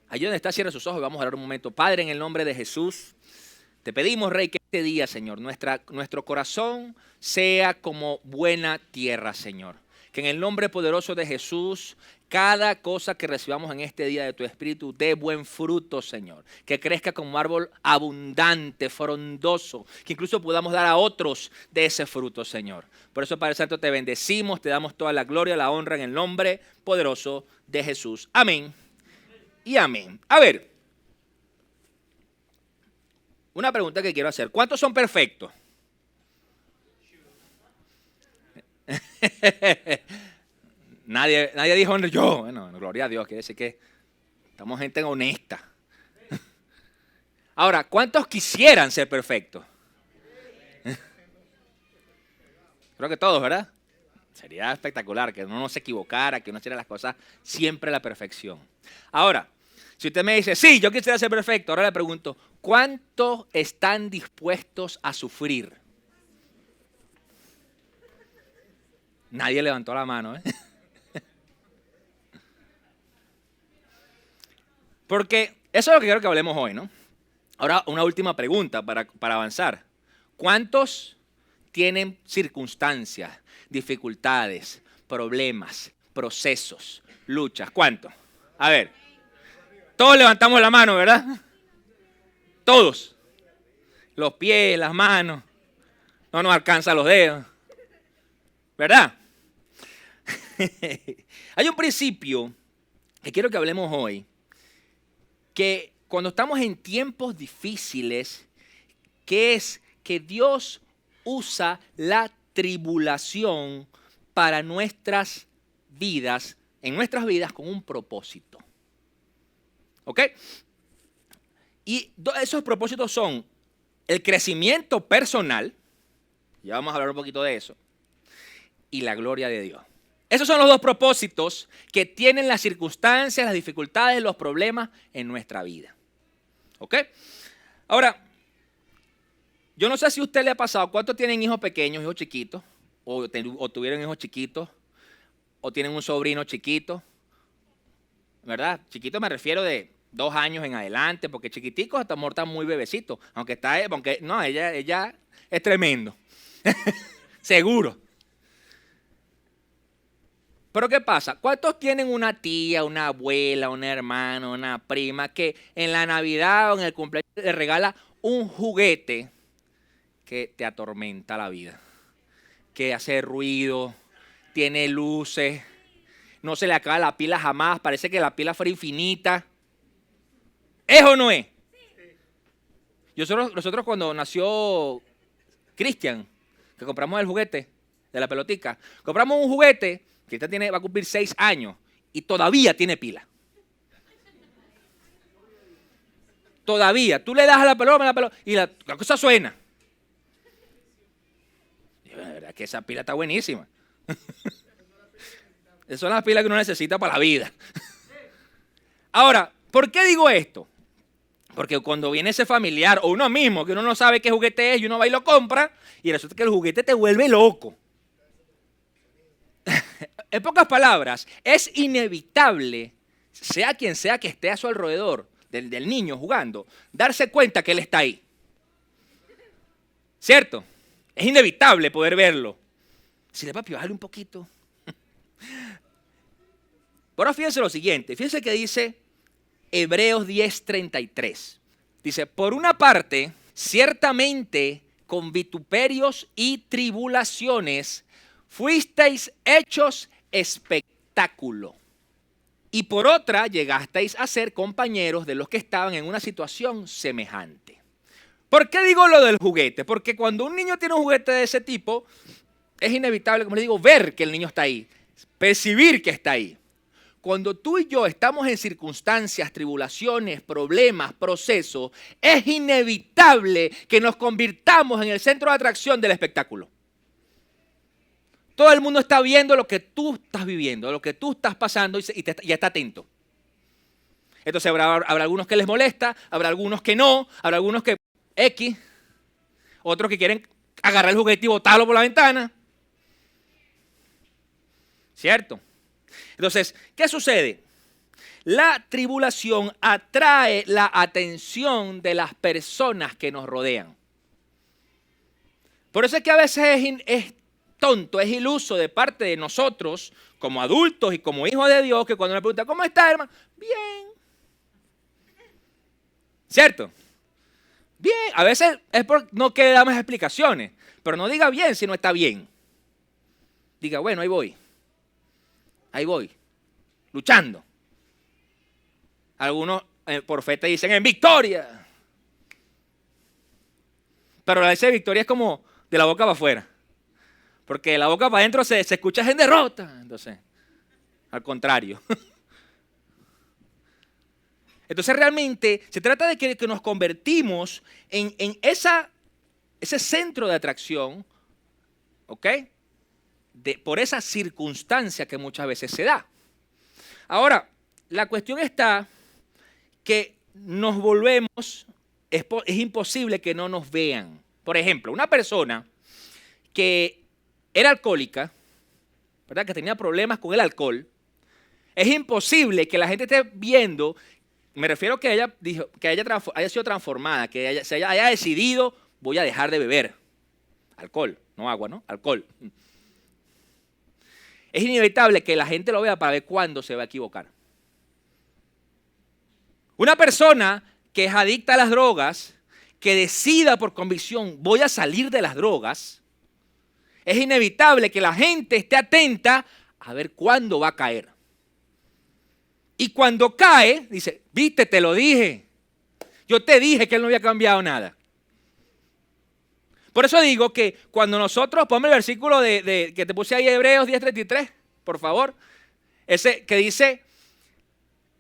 Allí donde está, cierra sus ojos y vamos a orar un momento. Padre, en el nombre de Jesús, te pedimos, Rey, que este día, Señor, nuestro corazón sea como buena tierra, Señor. Que en el nombre poderoso de Jesús, cada cosa que recibamos en este día de tu Espíritu dé buen fruto, Señor. Que crezca como árbol abundante, frondoso. Que incluso podamos dar a otros de ese fruto, Señor. Por eso, Padre Santo, te bendecimos, te damos toda la gloria, la honra en el nombre poderoso de Jesús. Amén y amén. A ver, una pregunta que quiero hacer. ¿Cuántos son perfectos? Nadie dijo yo. Bueno, gloria a Dios, quiere decir que estamos gente honesta. Ahora, ¿cuántos quisieran ser perfectos? Creo que todos, ¿verdad? Sería espectacular que uno no se equivocara, que uno hiciera las cosas siempre a la perfección. Ahora, si usted me dice, sí, yo quisiera ser perfecto, ahora le pregunto, ¿cuántos están dispuestos a sufrir? Nadie levantó la mano, ¿eh? Porque eso es lo que quiero que hablemos hoy, ¿no? Ahora, una última pregunta para avanzar. ¿Cuántos tienen circunstancias, dificultades, problemas, procesos, luchas? ¿Cuántos? A ver, todos levantamos la mano, ¿verdad? Todos. Los pies, las manos. No nos alcanzan los dedos. ¿Verdad? Hay un principio que quiero que hablemos hoy, que cuando estamos en tiempos difíciles, que es que Dios usa la tribulación para nuestras vidas, en nuestras vidas con un propósito. ¿Ok? Y esos propósitos son el crecimiento personal, ya vamos a hablar un poquito de eso, y la gloria de Dios. Esos son los dos propósitos que tienen las circunstancias, las dificultades, los problemas en nuestra vida. ¿Ok? Ahora, yo no sé si a usted le ha pasado, ¿cuántos tienen hijos pequeños, hijos chiquitos? O tuvieron hijos chiquitos, o tienen un sobrino chiquito, ¿verdad? Chiquito me refiero de 2 años en adelante, porque chiquiticos hasta están muy bebecitos, aunque no, ella es tremendo, seguro. Pero ¿qué pasa? ¿Cuántos tienen una tía, una abuela, una hermana, una prima que en la Navidad o en el cumpleaños le regala un juguete que te atormenta la vida? Que hace ruido, tiene luces, no se le acaba la pila jamás, parece que la pila fuera infinita. ¿Es o no es? Nosotros cuando nació Cristian, que compramos el juguete de la pelotica, compramos un juguete que va a cumplir 6 años y todavía tiene pila. Todavía. Tú le das a la pelota y la cosa suena. Y la verdad que esa pila está buenísima. Esas son las pilas que uno necesita para la vida. Ahora, ¿por qué digo esto? Porque cuando viene ese familiar o uno mismo, que uno no sabe qué juguete es y uno va y lo compra y resulta que el juguete te vuelve loco. En pocas palabras, es inevitable, sea quien sea que esté a su alrededor, del niño jugando, darse cuenta que él está ahí. ¿Cierto? Es inevitable poder verlo. Si le papi, bájale un poquito. Ahora fíjense lo siguiente, fíjense que dice Hebreos 10:33. Dice, por una parte, ciertamente con vituperios y tribulaciones fuisteis hechos espectáculo. Y por otra, llegasteis a ser compañeros de los que estaban en una situación semejante. ¿Por qué digo lo del juguete? Porque cuando un niño tiene un juguete de ese tipo, es inevitable, como les digo, ver que el niño está ahí, percibir que está ahí. Cuando tú y yo estamos en circunstancias, tribulaciones, problemas, procesos, es inevitable que nos convirtamos en el centro de atracción del espectáculo. Todo el mundo está viendo lo que tú estás viviendo, lo que tú estás pasando y está atento. Entonces habrá algunos que les molesta, habrá algunos que no, habrá algunos que X, otros que quieren agarrar el juguete y botarlo por la ventana. ¿Cierto? Entonces, ¿qué sucede? la tribulación atrae la atención de las personas que nos rodean. Por eso es que a veces es tonto, es iluso de parte de nosotros, como adultos y como hijos de Dios, que cuando me preguntan, ¿cómo está, hermano? Bien. ¿Cierto? Bien. A veces es por no que damos explicaciones, pero no diga bien si no está bien. Diga, bueno, ahí voy, luchando. Algunos profetas dicen, en victoria. Pero la de victoria es como de la boca para afuera. Porque de la boca para adentro se escucha en derrota. Entonces, al contrario. Entonces realmente se trata de que nos convertimos en ese centro de atracción, ¿ok? Por esa circunstancia que muchas veces se da. Ahora, la cuestión está que nos volvemos, es imposible que no nos vean. Por ejemplo, una persona que era alcohólica, ¿verdad? Que tenía problemas con el alcohol, es imposible que la gente esté viendo, me refiero a que ella haya sido transformada, que se haya decidido, voy a dejar de beber alcohol, no agua, ¿no? Alcohol. Es inevitable que la gente lo vea para ver cuándo se va a equivocar. Una persona que es adicta a las drogas, que decida por convicción, voy a salir de las drogas, es inevitable que la gente esté atenta a ver cuándo va a caer. Y cuando cae, dice, viste, te lo dije. Yo te dije que él no había cambiado nada. Por eso digo que cuando nosotros, ponme el versículo que te puse ahí, Hebreos 10:33, por favor. Ese que dice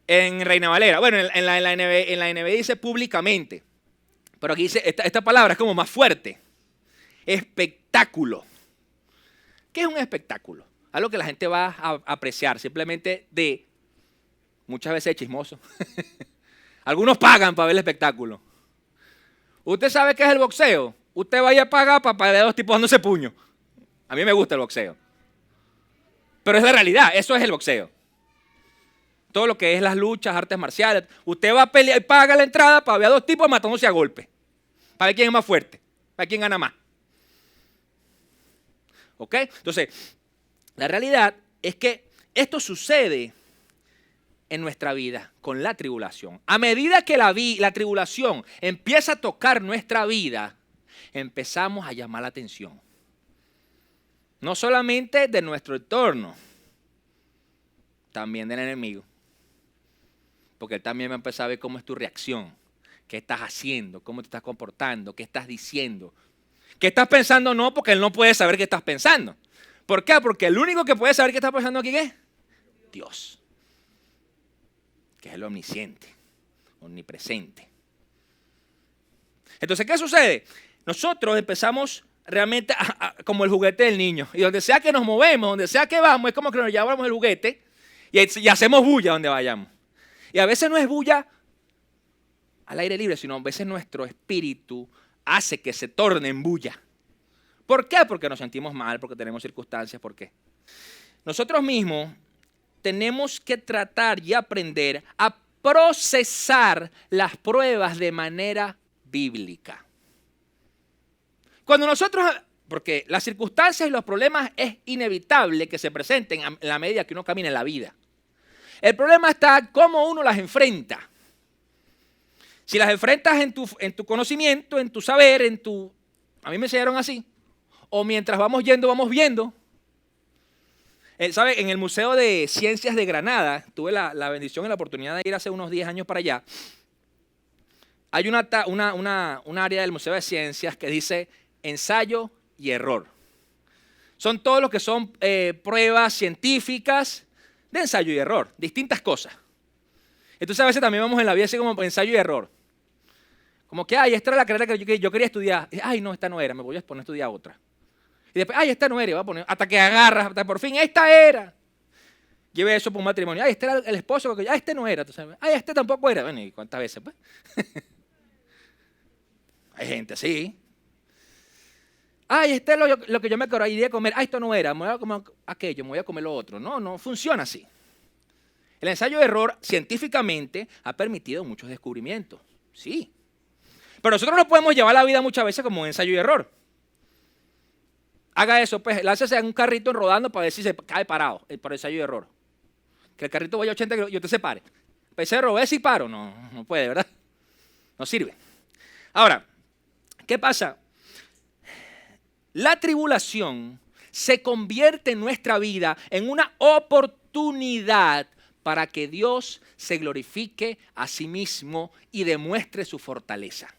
en Reina Valera. Bueno, en la NB dice públicamente. Pero aquí dice, esta palabra es como más fuerte. Espectáculo. ¿Qué es un espectáculo? Algo que la gente va a apreciar, simplemente muchas veces chismoso. Algunos pagan para ver el espectáculo. ¿Usted sabe qué es el boxeo? Usted vaya a pagar para ver a dos tipos dándose puño. A mí me gusta el boxeo. Pero es la realidad, eso es el boxeo. Todo lo que es las luchas, artes marciales. Usted va a pelear y paga la entrada para ver a dos tipos matándose a golpe. Para ver quién es más fuerte, para ver quién gana más. ¿Ok? Entonces, la realidad es que esto sucede en nuestra vida con la tribulación. A medida que la tribulación empieza a tocar nuestra vida, empezamos a llamar la atención. No solamente de nuestro entorno, también del enemigo. Porque él también va a empezar a ver cómo es tu reacción, qué estás haciendo, cómo te estás comportando, qué estás diciendo. ¿Qué estás pensando? No, porque él no puede saber qué estás pensando. ¿Por qué? Porque el único que puede saber qué estás pensando aquí es Dios, que es el omnisciente, omnipresente. Entonces, ¿qué sucede? Nosotros empezamos realmente como el juguete del niño. Y donde sea que nos movemos, donde sea que vamos, es como que nos llevamos el juguete y hacemos bulla donde vayamos. Y a veces no es bulla al aire libre, sino a veces nuestro espíritu hace que se torne en bulla. ¿Por qué? Porque nos sentimos mal, porque tenemos circunstancias, ¿por qué? Nosotros mismos tenemos que tratar y aprender a procesar las pruebas de manera bíblica. Cuando nosotros, porque las circunstancias y los problemas es inevitable que se presenten en la medida que uno camina en la vida. El problema está cómo uno las enfrenta. Si las enfrentas en tu conocimiento, en tu saber, a mí me enseñaron así, o mientras vamos yendo, vamos viendo. ¿Sabe? En el Museo de Ciencias de Granada, tuve la bendición y la oportunidad de ir hace unos 10 años para allá. Hay una área del Museo de Ciencias que dice ensayo y error. Son todo lo que son pruebas científicas de ensayo y error, distintas cosas. Entonces a veces también vamos en la vida así como ensayo y error. Como que, esta era la carrera que yo quería estudiar. Ay, no, esta no era, me voy a poner a estudiar otra. Y después, esta no era, voy a poner, hasta que agarras, hasta por fin, esta era. Lleve eso por un matrimonio. Este era el esposo, este no era. Entonces, este tampoco era. Bueno, ¿y cuántas veces? Pues? Hay gente así. Este es lo que yo me quería comer. Esto no era, me voy a comer aquello, me voy a comer lo otro. No funciona así. El ensayo-error científicamente ha permitido muchos descubrimientos. Sí. Pero nosotros no podemos llevar la vida muchas veces como un ensayo y error. Haga eso, pues, láncese en un carrito rodando para ver si se cae parado por ensayo y error. Que el carrito vaya a 80 kilómetros y usted se pare. Becerro, ¿ves si paro? No, no puede, ¿verdad? No sirve. Ahora, ¿qué pasa? La tribulación se convierte en nuestra vida en una oportunidad para que Dios se glorifique a sí mismo y demuestre su fortaleza.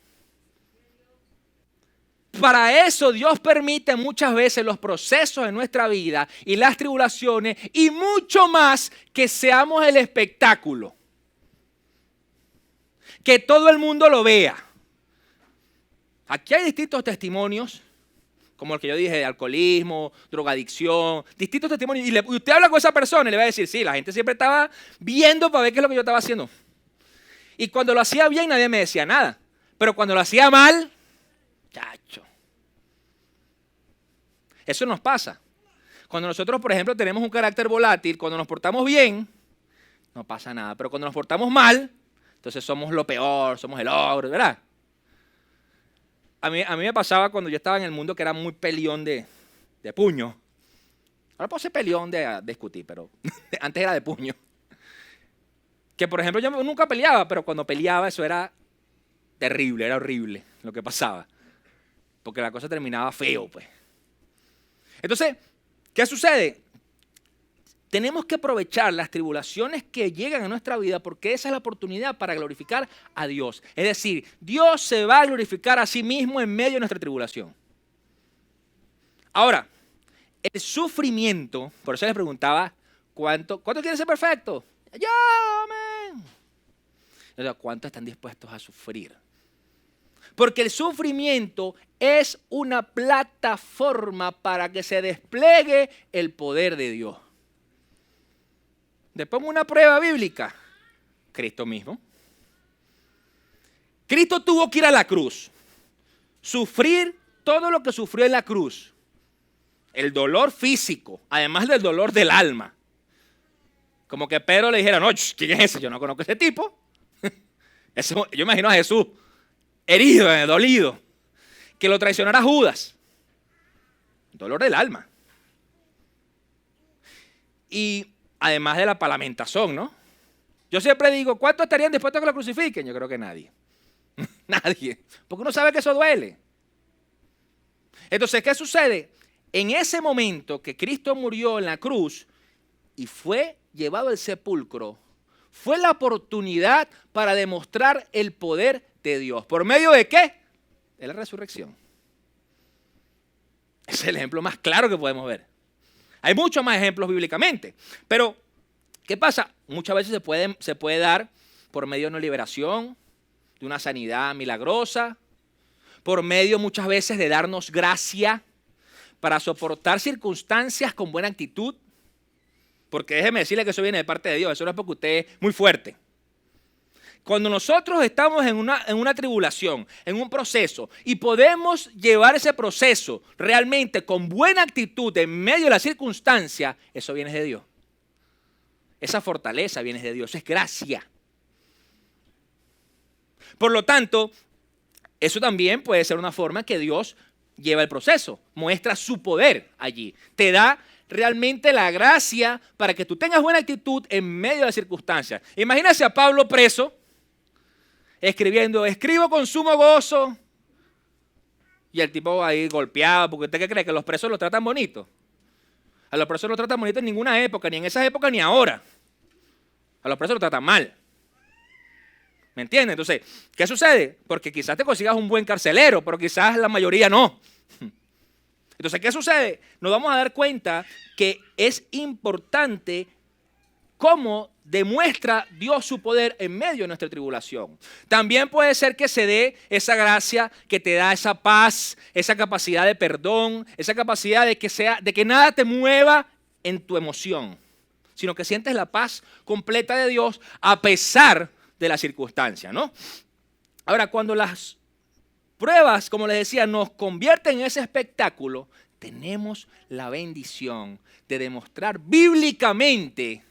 Para eso Dios permite muchas veces los procesos en nuestra vida y las tribulaciones y mucho más que seamos el espectáculo. Que todo el mundo lo vea. Aquí hay distintos testimonios, como el que yo dije, de alcoholismo, drogadicción, distintos testimonios. Y usted habla con esa persona y le va a decir, sí, la gente siempre estaba viendo para ver qué es lo que yo estaba haciendo. Y cuando lo hacía bien nadie me decía nada. Pero cuando lo hacía mal, chacho. Eso nos pasa. Cuando nosotros, por ejemplo, tenemos un carácter volátil, cuando nos portamos bien, no pasa nada. Pero cuando nos portamos mal, entonces somos lo peor, somos el ogro, ¿verdad? A mí me pasaba cuando yo estaba en el mundo que era muy peleón de puño. Ahora puedo ser peleón de discutir, pero antes era de puño. Que, por ejemplo, yo nunca peleaba, pero cuando peleaba eso era terrible, era horrible lo que pasaba. Porque la cosa terminaba feo, pues. Entonces, ¿qué sucede? Tenemos que aprovechar las tribulaciones que llegan a nuestra vida porque esa es la oportunidad para glorificar a Dios. Es decir, Dios se va a glorificar a sí mismo en medio de nuestra tribulación. Ahora, el sufrimiento, por eso les preguntaba, ¿cuánto quieren ser perfectos? ¡Ya, amén! O sea, ¿cuántos están dispuestos a sufrir? Porque el sufrimiento es una plataforma para que se despliegue el poder de Dios. Le pongo una prueba bíblica. Cristo mismo. Cristo tuvo que ir a la cruz. Sufrir todo lo que sufrió en la cruz. El dolor físico, además del dolor del alma. Como que Pedro le dijera, no, ¿quién es ese? Yo no conozco a ese tipo. Yo imagino a Jesús herido, dolido. Que lo traicionara Judas. Dolor del alma. Y además de la palamentación, ¿no? Yo siempre digo, ¿cuántos estarían dispuestos a que lo crucifiquen? Yo creo que nadie. Nadie. Porque uno sabe que eso duele. Entonces, ¿qué sucede? En ese momento que Cristo murió en la cruz y fue llevado al sepulcro, fue la oportunidad para demostrar el poder de Dios. ¿Por medio de qué? De la resurrección. Ese es el ejemplo más claro que podemos ver. Hay muchos más ejemplos bíblicamente. Pero, ¿qué pasa? Muchas veces se puede dar por medio de una liberación, de una sanidad milagrosa, por medio muchas veces de darnos gracia para soportar circunstancias con buena actitud. Porque déjeme decirle que eso viene de parte de Dios, eso no es porque usted es muy fuerte. Cuando nosotros estamos en una tribulación, en un proceso, y podemos llevar ese proceso realmente con buena actitud en medio de la circunstancia, eso viene de Dios. Esa fortaleza viene de Dios, es gracia. Por lo tanto, eso también puede ser una forma que Dios lleva el proceso, muestra su poder allí, te da realmente la gracia para que tú tengas buena actitud en medio de las circunstancias. Imagínese a Pablo preso, escribiendo, escribo con sumo gozo, y el tipo ahí golpeado, porque ¿usted qué cree? ¿Que los presos los tratan bonito? A los presos los tratan bonito en ninguna época, ni en esa época ni ahora. A los presos los tratan mal. ¿Me entiendes? Entonces, ¿qué sucede? Porque quizás te consigas un buen carcelero, pero quizás la mayoría no. Entonces, ¿qué sucede? Nos vamos a dar cuenta que es importante cómo demuestra Dios su poder en medio de nuestra tribulación. También puede ser que se dé esa gracia que te da esa paz, esa capacidad de perdón, esa capacidad de que nada te mueva en tu emoción, sino que sientes la paz completa de Dios a pesar de la circunstancia, ¿no? Ahora, cuando las pruebas, como les decía, nos convierten en ese espectáculo, tenemos la bendición de demostrar bíblicamente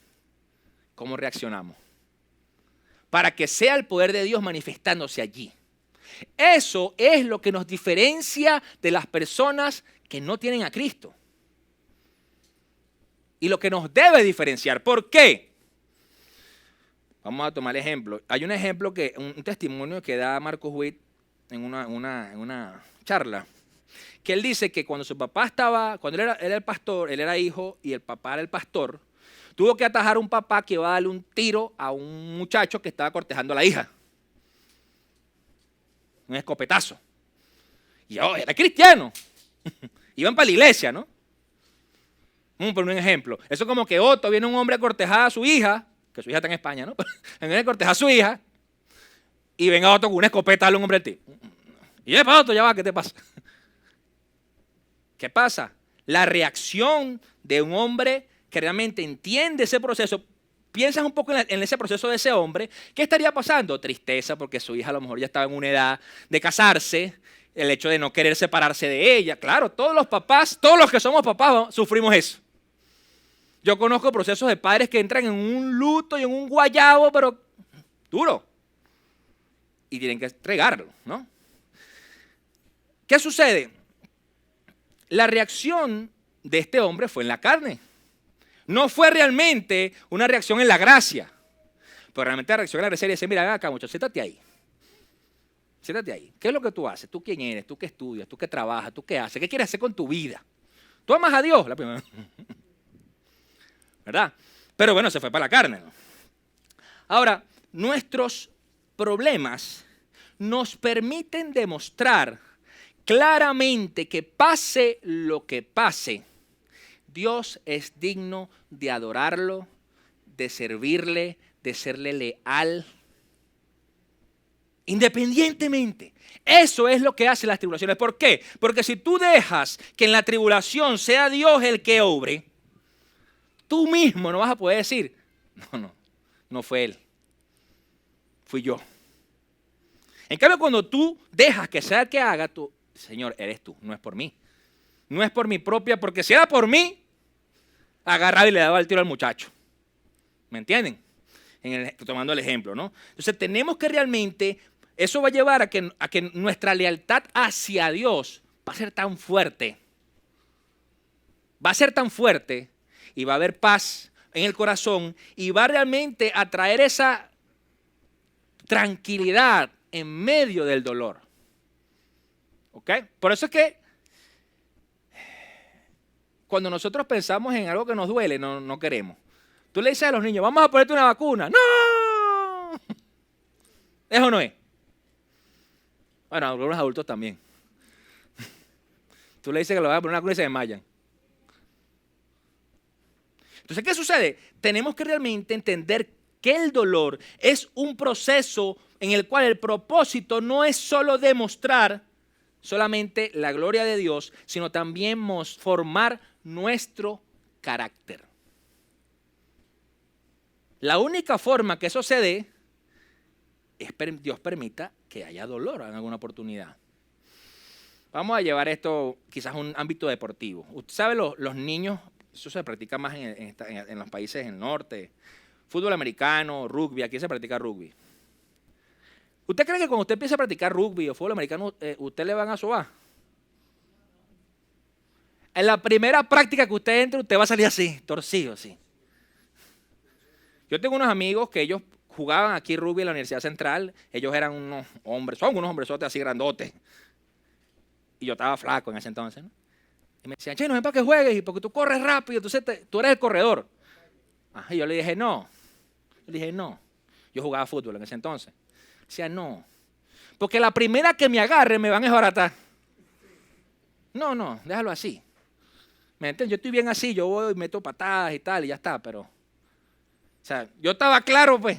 cómo reaccionamos. Para que sea el poder de Dios manifestándose allí. Eso es lo que nos diferencia de las personas que no tienen a Cristo. Y lo que nos debe diferenciar. ¿Por qué? Vamos a tomar ejemplo. Hay un testimonio que da Marcos Witt en una charla. Que él dice que cuando su papá cuando él era el pastor, él era hijo y el papá era el pastor, tuvo que atajar a un papá que iba a darle un tiro a un muchacho que estaba cortejando a la hija. Un escopetazo. Y yo era cristiano. Iban para la iglesia, ¿no? Vamos a poner un ejemplo. Eso es como que Otto viene un hombre a cortejar a su hija, que su hija está en España, ¿no? Viene a cortejar a su hija y venga Otto con una escopeta a darle un hombre a ti. Y yo, Otto, ya va, ¿qué te pasa? ¿Qué pasa? La reacción de un hombre que realmente entiende ese proceso, piensas un poco en ese proceso de ese hombre, ¿qué estaría pasando? Tristeza porque su hija a lo mejor ya estaba en una edad de casarse, el hecho de no querer separarse de ella. Claro, todos los papás, todos los que somos papás sufrimos eso. Yo conozco procesos de padres que entran en un luto y en un guayabo, pero duro. Y tienen que entregarlo, ¿no? ¿Qué sucede? La reacción de este hombre fue en la carne. No fue realmente una reacción en la gracia. Pero realmente la reacción en la gracia dice, mira, acá muchacho, siéntate ahí. Siéntate ahí. ¿Qué es lo que tú haces? ¿Tú quién eres? ¿Tú qué estudias? ¿Tú qué trabajas? ¿Tú qué haces? ¿Qué quieres hacer con tu vida? ¿Tú amas a Dios? La primera. ¿Verdad? Pero bueno, se fue para la carne, ¿no? Ahora, nuestros problemas nos permiten demostrar claramente que pase lo que pase, Dios es digno de adorarlo, de servirle, de serle leal. Independientemente. Eso es lo que hacen las tribulaciones. ¿Por qué? Porque si tú dejas que en la tribulación sea Dios el que obre, tú mismo no vas a poder decir, no fue Él, fui yo. En cambio, cuando tú dejas que sea el que haga, tú, Señor, eres tú, no es por mí. No es por mi propia, porque si era por mí, agarraba y le daba el tiro al muchacho. ¿Me entienden? Tomando el ejemplo, ¿no? Entonces tenemos que realmente, eso va a llevar a que nuestra lealtad hacia Dios va a ser tan fuerte. Va a ser tan fuerte y va a haber paz en el corazón y va realmente a traer esa tranquilidad en medio del dolor. ¿Ok? Por eso es que cuando nosotros pensamos en algo que nos duele, no queremos. Tú le dices a los niños, vamos a ponerte una vacuna. ¡No! ¿Eso no es? Bueno, a algunos adultos también. Tú le dices que lo vas a poner una vacuna y se desmayan. Entonces, ¿qué sucede? Tenemos que realmente entender que el dolor es un proceso en el cual el propósito no es solo demostrar solamente la gloria de Dios, sino también formar nuestro carácter. La única forma que eso se dé es Dios permita que haya dolor en alguna oportunidad. Vamos a llevar esto quizás a un ámbito deportivo. Usted sabe, los niños, eso se practica más en los países del norte. Fútbol americano, rugby, aquí se practica rugby. ¿Usted cree que cuando usted empieza a practicar rugby o fútbol americano, usted le van a sobar? En la primera práctica que usted entre, usted va a salir así, torcido, así. Yo tengo unos amigos que ellos jugaban aquí rugby en la Universidad Central. Ellos eran unos hombres, son unos hombresotes así grandotes. Y yo estaba flaco en ese entonces, ¿no? Y me decían, che, no ven para que juegues, y porque tú corres rápido, entonces tú eres el corredor. Y yo le dije, no. Yo jugaba fútbol en ese entonces. Decía, no. Porque la primera que me agarre me van a desbaratar. No, déjalo así. ¿Me entiendes? Yo estoy bien así, yo voy y meto patadas y tal, y ya está, pero... O sea, yo estaba claro, pues,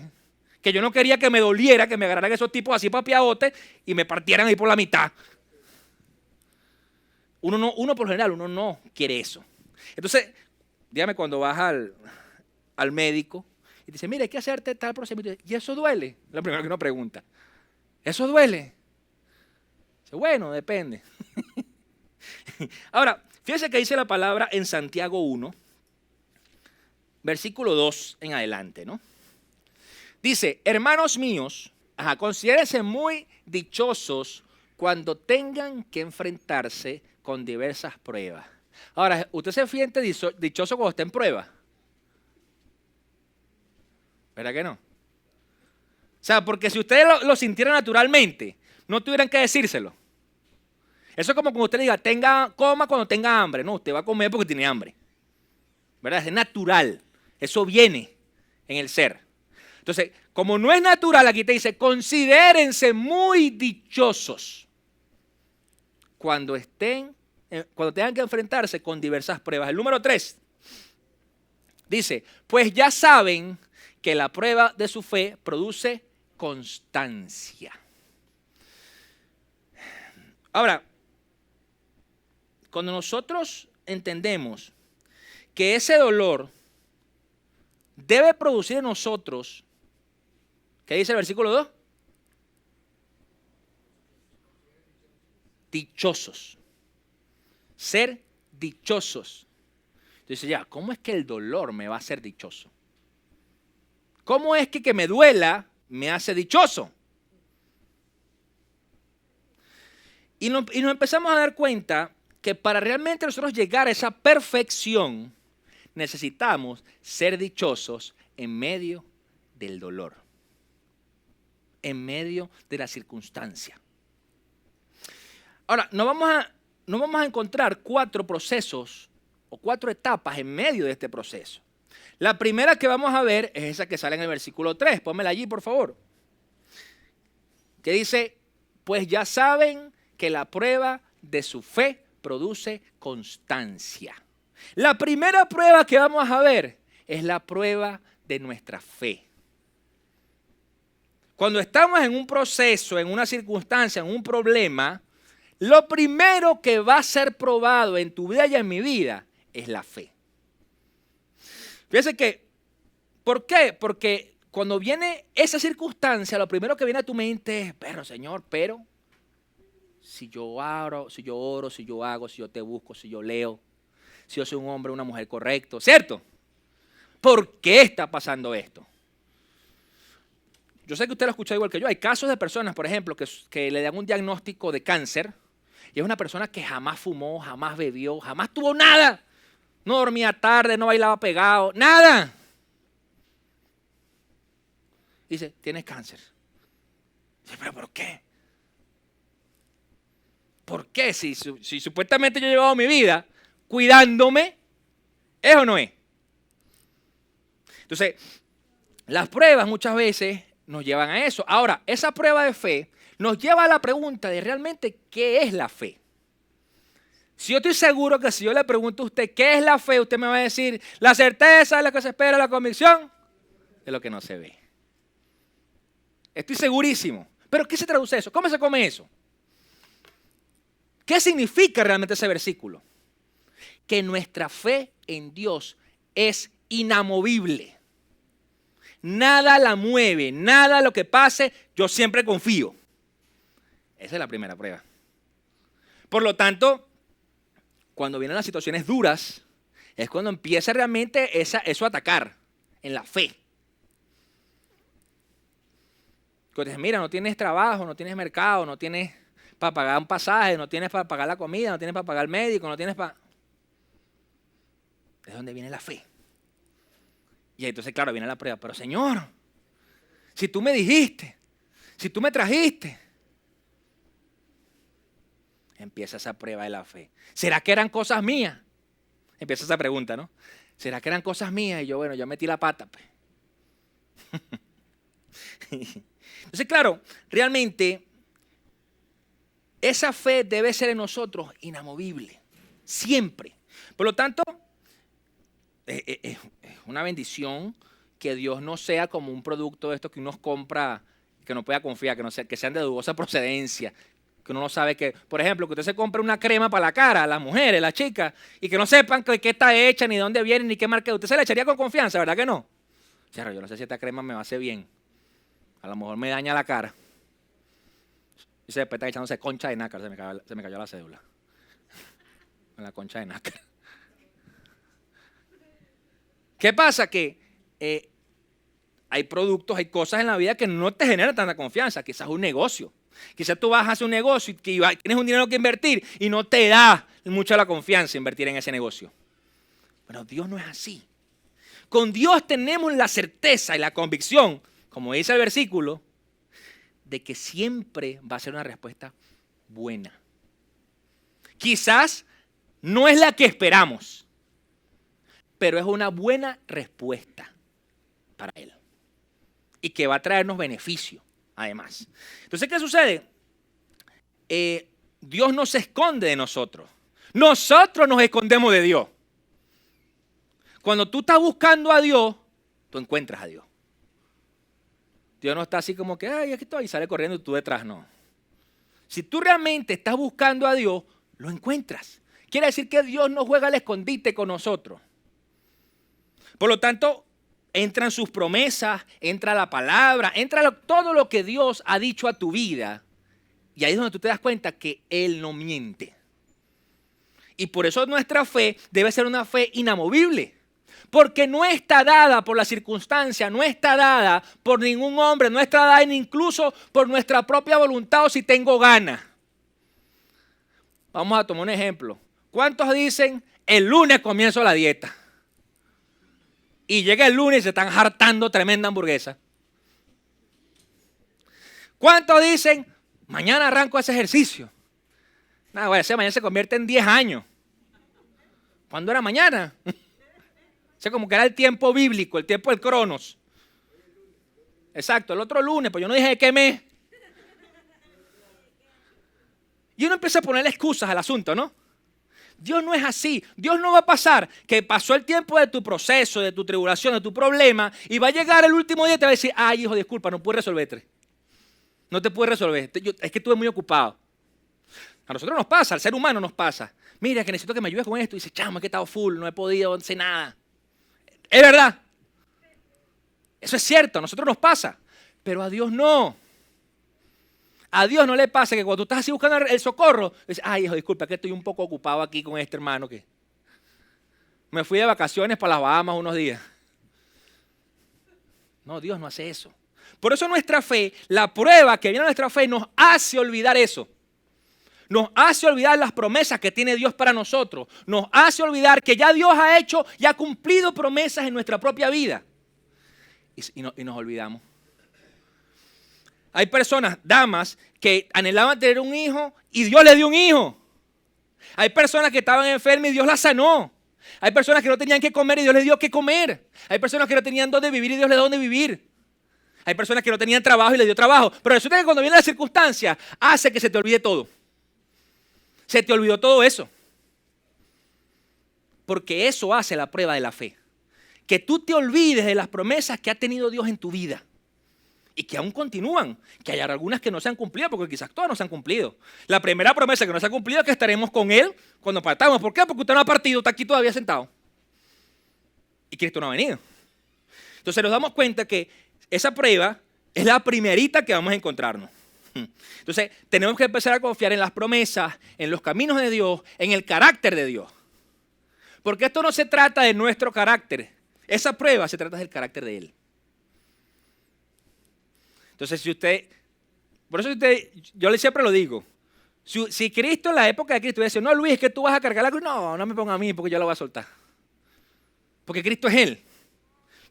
que yo no quería que me doliera, que me agarraran esos tipos así papiabotes y me partieran ahí por la mitad. Uno por lo general, uno no quiere eso. Entonces, dígame cuando vas al médico y te dice, mira, hay que hacerte tal procedimiento. ¿Y eso duele? Lo primero que uno pregunta. ¿Eso duele? Dice, bueno, depende. Ahora, fíjese que dice la palabra en Santiago 1, versículo 2 en adelante, ¿no? Dice, hermanos míos, considérense muy dichosos cuando tengan que enfrentarse con diversas pruebas. Ahora, ¿usted se siente dichoso cuando está en prueba? ¿Verdad que no? O sea, porque si ustedes lo sintieran naturalmente, no tuvieran que decírselo. Eso es como cuando usted le diga, coma cuando tenga hambre. No, usted va a comer porque tiene hambre. ¿Verdad? Es natural. Eso viene en el ser. Entonces, como no es natural, aquí te dice, considérense muy dichosos cuando tengan que enfrentarse con diversas pruebas. El número 3 dice, pues ya saben que la prueba de su fe produce constancia. Ahora, cuando nosotros entendemos que ese dolor debe producir en nosotros, ¿qué dice el versículo 2? Dichosos. Ser dichosos. Entonces ya, ¿cómo es que el dolor me va a hacer dichoso? ¿Cómo es que me duela me hace dichoso? Y nos empezamos a dar cuenta que para realmente nosotros llegar a esa perfección, necesitamos ser dichosos en medio del dolor, en medio de la circunstancia. Ahora, nos vamos a encontrar 4 procesos o 4 etapas en medio de este proceso. La primera que vamos a ver es esa que sale en el versículo 3. Pónmela allí, por favor. Que dice, pues ya saben que la prueba de su fe produce constancia. La primera prueba que vamos a ver es la prueba de nuestra fe. Cuando estamos en un proceso, en una circunstancia, en un problema, lo primero que va a ser probado en tu vida y en mi vida es la fe. Fíjense que, ¿por qué? Porque cuando viene esa circunstancia, lo primero que viene a tu mente es, pero Señor, pero si yo oro, si yo hago, si yo te busco, si yo leo, si yo soy un hombre o una mujer correcto, ¿cierto? ¿Por qué está pasando esto? Yo sé que usted lo ha escuchado igual que yo. Hay casos de personas, por ejemplo, que le dan un diagnóstico de cáncer y es una persona que jamás fumó, jamás bebió, jamás tuvo nada. No dormía tarde, no bailaba pegado, nada. Dice, tienes cáncer. Dice, ¿pero por qué? ¿Por qué? Si supuestamente yo he llevado mi vida cuidándome, ¿es o no es? Entonces, las pruebas muchas veces nos llevan a eso. Ahora, esa prueba de fe nos lleva a la pregunta de realmente qué es la fe. Si yo estoy seguro que si yo le pregunto a usted qué es la fe, usted me va a decir la certeza de lo que se espera, la convicción de lo que no se ve. Estoy segurísimo. ¿Pero qué se traduce eso? ¿Cómo se come eso? ¿Qué significa realmente ese versículo? Que nuestra fe en Dios es inamovible. Nada la mueve, nada lo que pase, yo siempre confío. Esa es la primera prueba. Por lo tanto, cuando vienen las situaciones duras, es cuando empieza realmente eso a atacar en la fe. Cuando dices, mira, no tienes trabajo, no tienes mercado, no tienes para pagar un pasaje, no tienes para pagar la comida, no tienes para pagar el médico, no tienes para... Es donde viene la fe. Y entonces, claro, viene la prueba. Pero Señor, si tú me dijiste, si tú me trajiste, empieza esa prueba de la fe. ¿Será que eran cosas mías? Empieza esa pregunta, ¿no? ¿Será que eran cosas mías? Y yo, bueno, yo metí la pata. Pues. Entonces, claro, realmente esa fe debe ser en nosotros inamovible, siempre. Por lo tanto, es una bendición que Dios no sea como un producto de estos que uno compra, que no pueda confiar, que sean de dudosa procedencia, que uno no sabe que, por ejemplo, que usted se compre una crema para la cara, las mujeres, las chicas, y que no sepan qué está hecha, ni dónde viene, ni qué marca. Usted se la echaría con confianza, ¿verdad que no? Claro, yo no sé si esta crema me va a hacer bien. A lo mejor me daña la cara. Y después está echándose concha de nácar, se me cayó la cédula. En la concha de nácar. ¿Qué pasa? Que hay productos, hay cosas en la vida que no te generan tanta confianza. Quizás un negocio. Quizás tú vas a hacer un negocio y tienes un dinero que invertir y no te da mucha la confianza invertir en ese negocio. Pero Dios no es así. Con Dios tenemos la certeza y la convicción, como dice el versículo, de que siempre va a ser una respuesta buena. Quizás no es la que esperamos, pero es una buena respuesta para Él. Y que va a traernos beneficio, además. Entonces, ¿qué sucede? Dios no se esconde de nosotros. Nosotros nos escondemos de Dios. Cuando tú estás buscando a Dios, tú encuentras a Dios. Dios no está así como que, ay, aquí estoy, y sale corriendo y tú detrás, no. Si tú realmente estás buscando a Dios, lo encuentras. Quiere decir que Dios no juega al escondite con nosotros. Por lo tanto, entran sus promesas, entra la palabra, entra todo lo que Dios ha dicho a tu vida. Y ahí es donde tú te das cuenta que Él no miente. Y por eso nuestra fe debe ser una fe inamovible. Porque no está dada por la circunstancia, no está dada por ningún hombre, no está dada incluso por nuestra propia voluntad o si tengo ganas. Vamos a tomar un ejemplo. ¿Cuántos dicen, el lunes comienzo la dieta? Y llega el lunes y se están hartando tremenda hamburguesa. ¿Cuántos dicen, mañana arranco ese ejercicio? Nada, bueno, ese mañana se convierte en 10 años. ¿Cuándo era mañana? O sea, como que era el tiempo bíblico, el tiempo del Cronos. Exacto, el otro lunes, pues yo no dije de qué mes. Y uno empieza a ponerle excusas al asunto, ¿no? Dios no es así. Dios no va a pasar que pasó el tiempo de tu proceso, de tu tribulación, de tu problema, y va a llegar el último día y te va a decir, ay, hijo, disculpa, no pude resolverte. No te pude resolver. Es que estuve muy ocupado. A nosotros nos pasa, al ser humano nos pasa. Mira, que necesito que me ayudes con esto. Y dice, chamo, es que he estado full, no he podido hacer nada. Es verdad. Eso es cierto, a nosotros nos pasa. Pero a Dios no. A Dios no le pasa que cuando tú estás así buscando el socorro, dices, ay, hijo, disculpa, que estoy un poco ocupado aquí con este hermano que me fui de vacaciones para las Bahamas unos días. No, Dios no hace eso. Por eso nuestra fe, la prueba que viene a nuestra fe nos hace olvidar eso. Nos hace olvidar las promesas que tiene Dios para nosotros. Nos hace olvidar que ya Dios ha hecho y ha cumplido promesas en nuestra propia vida. Y nos olvidamos. Hay personas, damas, que anhelaban tener un hijo y Dios le dio un hijo. Hay personas que estaban enfermas y Dios las sanó. Hay personas que no tenían que comer y Dios les dio que comer. Hay personas que no tenían dónde vivir y Dios les dio dónde vivir. Hay personas que no tenían trabajo y les dio trabajo. Pero resulta que cuando viene la circunstancia, hace que se te olvide todo. Se te olvidó todo eso. Porque eso hace la prueba de la fe. Que tú te olvides de las promesas que ha tenido Dios en tu vida. Y que aún continúan. Que hay algunas que no se han cumplido, porque quizás todas no se han cumplido. La primera promesa que no se ha cumplido es que estaremos con Él cuando partamos. ¿Por qué? Porque usted no ha partido, está aquí todavía sentado. Y Cristo no ha venido. Entonces nos damos cuenta que esa prueba es la primerita que vamos a encontrarnos. Entonces tenemos que empezar a confiar en las promesas, en los caminos de Dios, en el carácter de Dios. Porque esto no se trata de nuestro carácter. Esa prueba se trata del carácter de Él. Entonces yo siempre lo digo. Si Cristo en la época de Cristo dice, no Luis, es que tú vas a cargar la cruz. No, no me ponga a mí porque yo la voy a soltar. Porque Cristo es Él.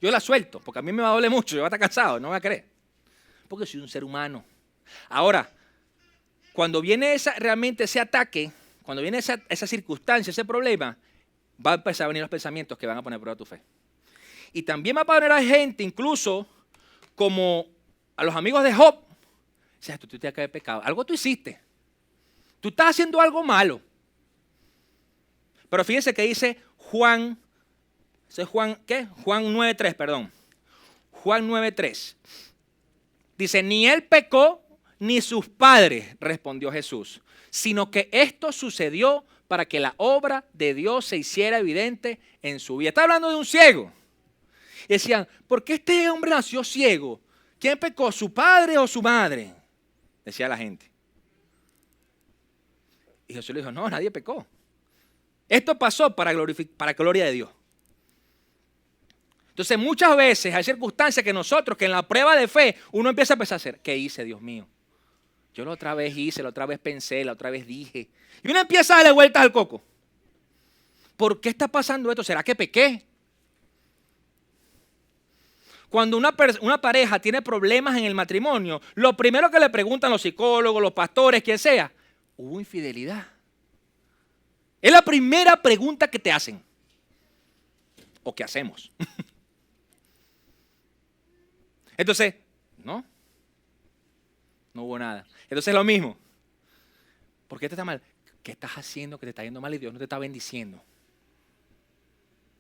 Yo la suelto porque a mí me va a doler mucho, yo voy a estar cansado, no voy a querer. Porque soy un ser humano. Ahora, cuando viene realmente ese ataque, cuando viene esa circunstancia, ese problema, va a empezar a venir los pensamientos que van a poner a prueba tu fe. Y también va a poner a gente, incluso como a los amigos de Job. O sea, tú tienes que haber pecado. Algo tú hiciste. Tú estás haciendo algo malo. Pero fíjense que dice Juan, ¿qué? Juan 9.3, perdón. Juan 9.3. Dice, ni él pecó, ni sus padres, respondió Jesús, sino que esto sucedió para que la obra de Dios se hiciera evidente en su vida. Está hablando de un ciego. Y decían, ¿por qué este hombre nació ciego? ¿Quién pecó, su padre o su madre? Decía la gente. Y Jesús le dijo, no, nadie pecó. Esto pasó para gloria de Dios. Entonces muchas veces hay circunstancias que nosotros, que en la prueba de fe, uno empieza a pensar, hacer, ¿qué hice, Dios mío? Yo la otra vez hice, la otra vez pensé, la otra vez dije. Y uno empieza a darle vueltas al coco. ¿Por qué está pasando esto? ¿Será que pequé? Cuando una pareja tiene problemas en el matrimonio, lo primero que le preguntan los psicólogos, los pastores, quien sea, ¿hubo infidelidad? Es la primera pregunta que te hacen. ¿O qué hacemos? Entonces, no hubo nada. Entonces es lo mismo. ¿Por qué te está mal? ¿Qué estás haciendo que te está yendo mal y Dios no te está bendiciendo?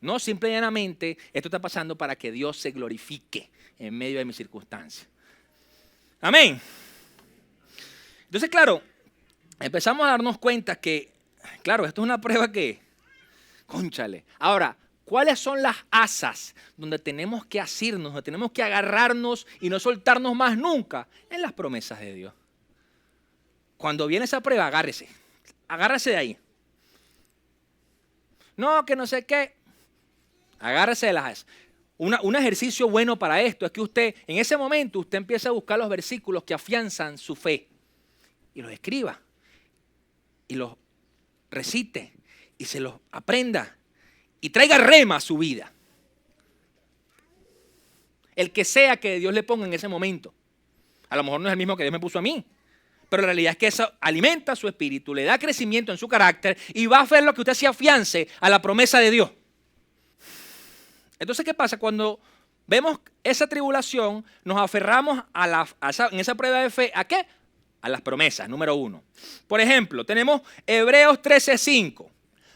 No, simple y llanamente, esto está pasando para que Dios se glorifique en medio de mis circunstancias. Amén. Entonces, claro, empezamos a darnos cuenta que, claro, esto es una prueba que, cónchale. Ahora, ¿cuáles son las asas donde tenemos que asirnos, donde tenemos que agarrarnos y no soltarnos más nunca? En las promesas de Dios. Cuando viene esa prueba, agárrese de ahí. No, que no sé qué. Agárrese de las asas. Un ejercicio bueno para esto es que usted, en ese momento, usted empieza a buscar los versículos que afianzan su fe. Y los escriba. Y los recite. Y se los aprenda. Y traiga rema a su vida. El que sea que Dios le ponga en ese momento. A lo mejor no es el mismo que Dios me puso a mí. Pero la realidad es que eso alimenta su espíritu, le da crecimiento en su carácter y va a hacer lo que usted se afiance a la promesa de Dios. Entonces, ¿qué pasa? Cuando vemos esa tribulación, nos aferramos en esa prueba de fe, ¿a qué? A las promesas, número 1. Por ejemplo, tenemos Hebreos 13:5.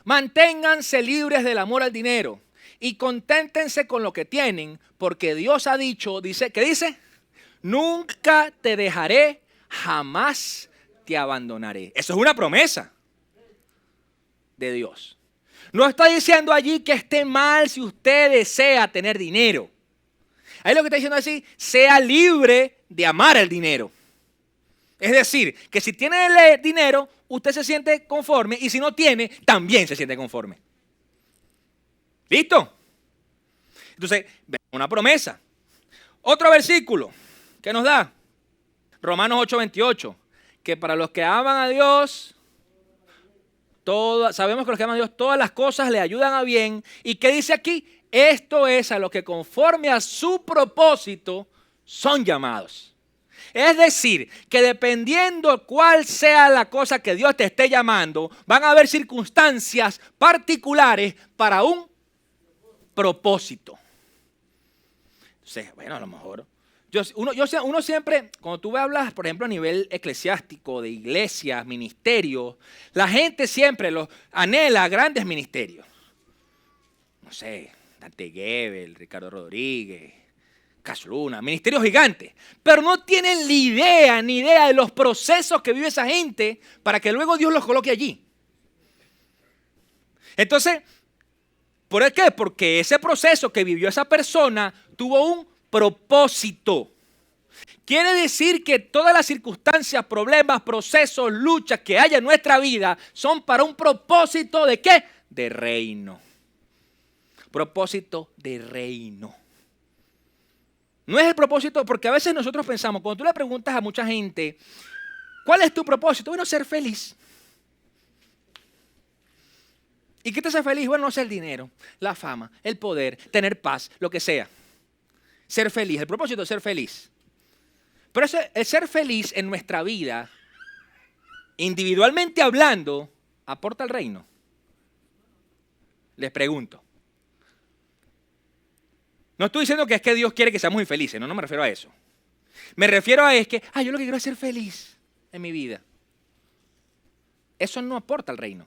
Manténganse libres del amor al dinero y conténtense con lo que tienen, porque Dios ha dicho, ¿qué dice? Nunca te dejaré, jamás te abandonaré. Eso es una promesa de Dios. No está diciendo allí que esté mal si usted desea tener dinero. Ahí lo que está diciendo es así, sea libre de amar el dinero. Es decir, que si tiene el dinero, usted se siente conforme y si no tiene, también se siente conforme. ¿Listo? Entonces, una promesa. Otro versículo que nos da, Romanos 8:28, que para los que aman a Dios, sabemos que los que aman a Dios, todas las cosas le ayudan a bien. ¿Y qué dice aquí? Esto es a los que conforme a su propósito son llamados. Es decir, que dependiendo cuál sea la cosa que Dios te esté llamando, van a haber circunstancias particulares para un propósito. Entonces, bueno, a lo mejor uno siempre, cuando tú hablas, por ejemplo, a nivel eclesiástico, de iglesias, ministerios, la gente siempre los anhela grandes ministerios. No sé, Dante Gebel, Ricardo Rodríguez, Casluna, ministerios gigantes. Pero no tienen ni idea de los procesos que vive esa gente para que luego Dios los coloque allí. Entonces, ¿por qué? Porque ese proceso que vivió esa persona tuvo un propósito. Quiere decir que todas las circunstancias, problemas, procesos, luchas que haya en nuestra vida son para un propósito ¿de qué? De reino. Propósito de reino. No es el propósito, porque a veces nosotros pensamos, cuando tú le preguntas a mucha gente, ¿cuál es tu propósito? Bueno, ser feliz. ¿Y qué te hace feliz? Bueno, no sé, el dinero, la fama, el poder, tener paz, lo que sea. Ser feliz, el propósito es ser feliz. Pero el ser feliz en nuestra vida, individualmente hablando, ¿aporta al reino? Les pregunto. No estoy diciendo que es que Dios quiere que seamos infelices, no me refiero a eso. Me refiero a que, yo lo que quiero es ser feliz en mi vida. Eso no aporta al reino.